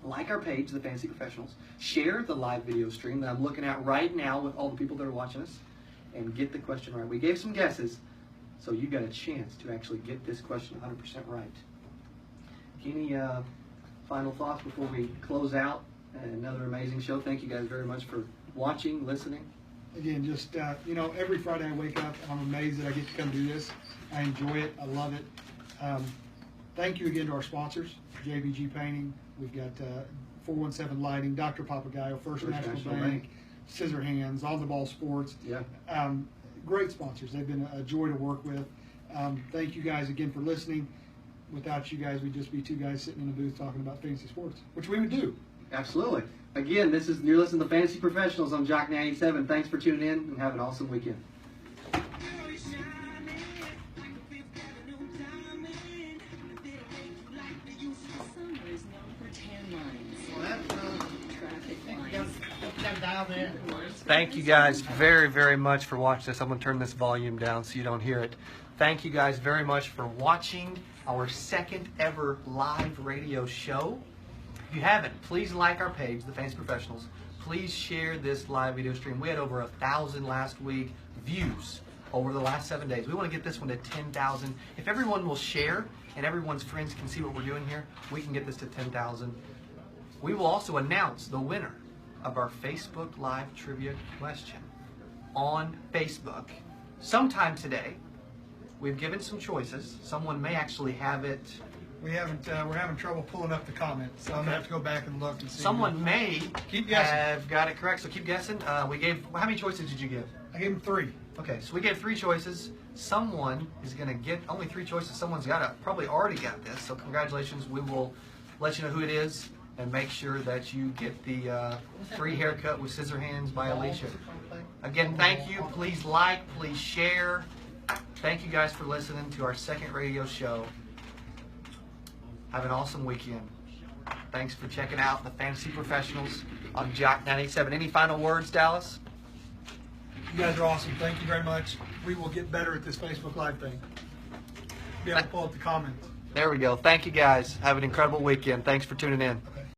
Like our page, The Fantasy Professionals. Share the live video stream that I'm looking at right now with all the people that are watching us. And get the question right. We gave some guesses, so you got a chance to actually get this question 100% right. Any final thoughts before we close out another amazing show? Thank you guys very much for watching, listening. Again, just, every Friday I wake up, I'm amazed that I get to come do this. I enjoy it. I love it. Thank you again to our sponsors, JBG Painting. We've got 417 Lighting, Dr. Papagayo, First National Bank. Scissor Hands, On the Ball Sports. Yeah. Great sponsors. They've been a joy to work with. Thank you guys again for listening. Without you guys, we'd just be two guys sitting in a booth talking about fantasy sports, which we would do. Absolutely. Again, you're listening to Fantasy Professionals on Jock 97. Thanks for tuning in and have an awesome weekend. Thank you guys very, very much for watching this. I'm going to turn this volume down so you don't hear it. Thank you guys very much for watching our second ever live radio show. If you haven't, please like our page, The Fantasy Professionals. Please share this live video stream. We had over 1,000 last week views over the last 7 days. We want to get this one to 10,000. If everyone will share and everyone's friends can see what we're doing here, we can get this to 10,000. We will also announce the winner of our Facebook Live trivia question on Facebook sometime today. We've given some choices. Someone may actually have it. We haven't. We're having trouble pulling up the comments, so I'm gonna have to go back and look and see. Someone may Keep guessing. have got it correct, so keep guessing. We gave. How many choices did you give? I gave him 3. Okay, so we gave 3 choices. Someone is going to get only 3 choices. Someone's got it. Probably already got this. So congratulations. We will let you know who it is and make sure that you get the free haircut with scissor hands by Alicia. Again, thank you. Please like. Please share. Thank you guys for listening to our second radio show. Have an awesome weekend. Thanks for checking out the Fantasy Professionals on Jock 987. Any final words, Dallas? You guys are awesome. Thank you very much. We will get better at this Facebook Live thing. Be able to pull up the comments. There we go. Thank you guys. Have an incredible weekend. Thanks for tuning in.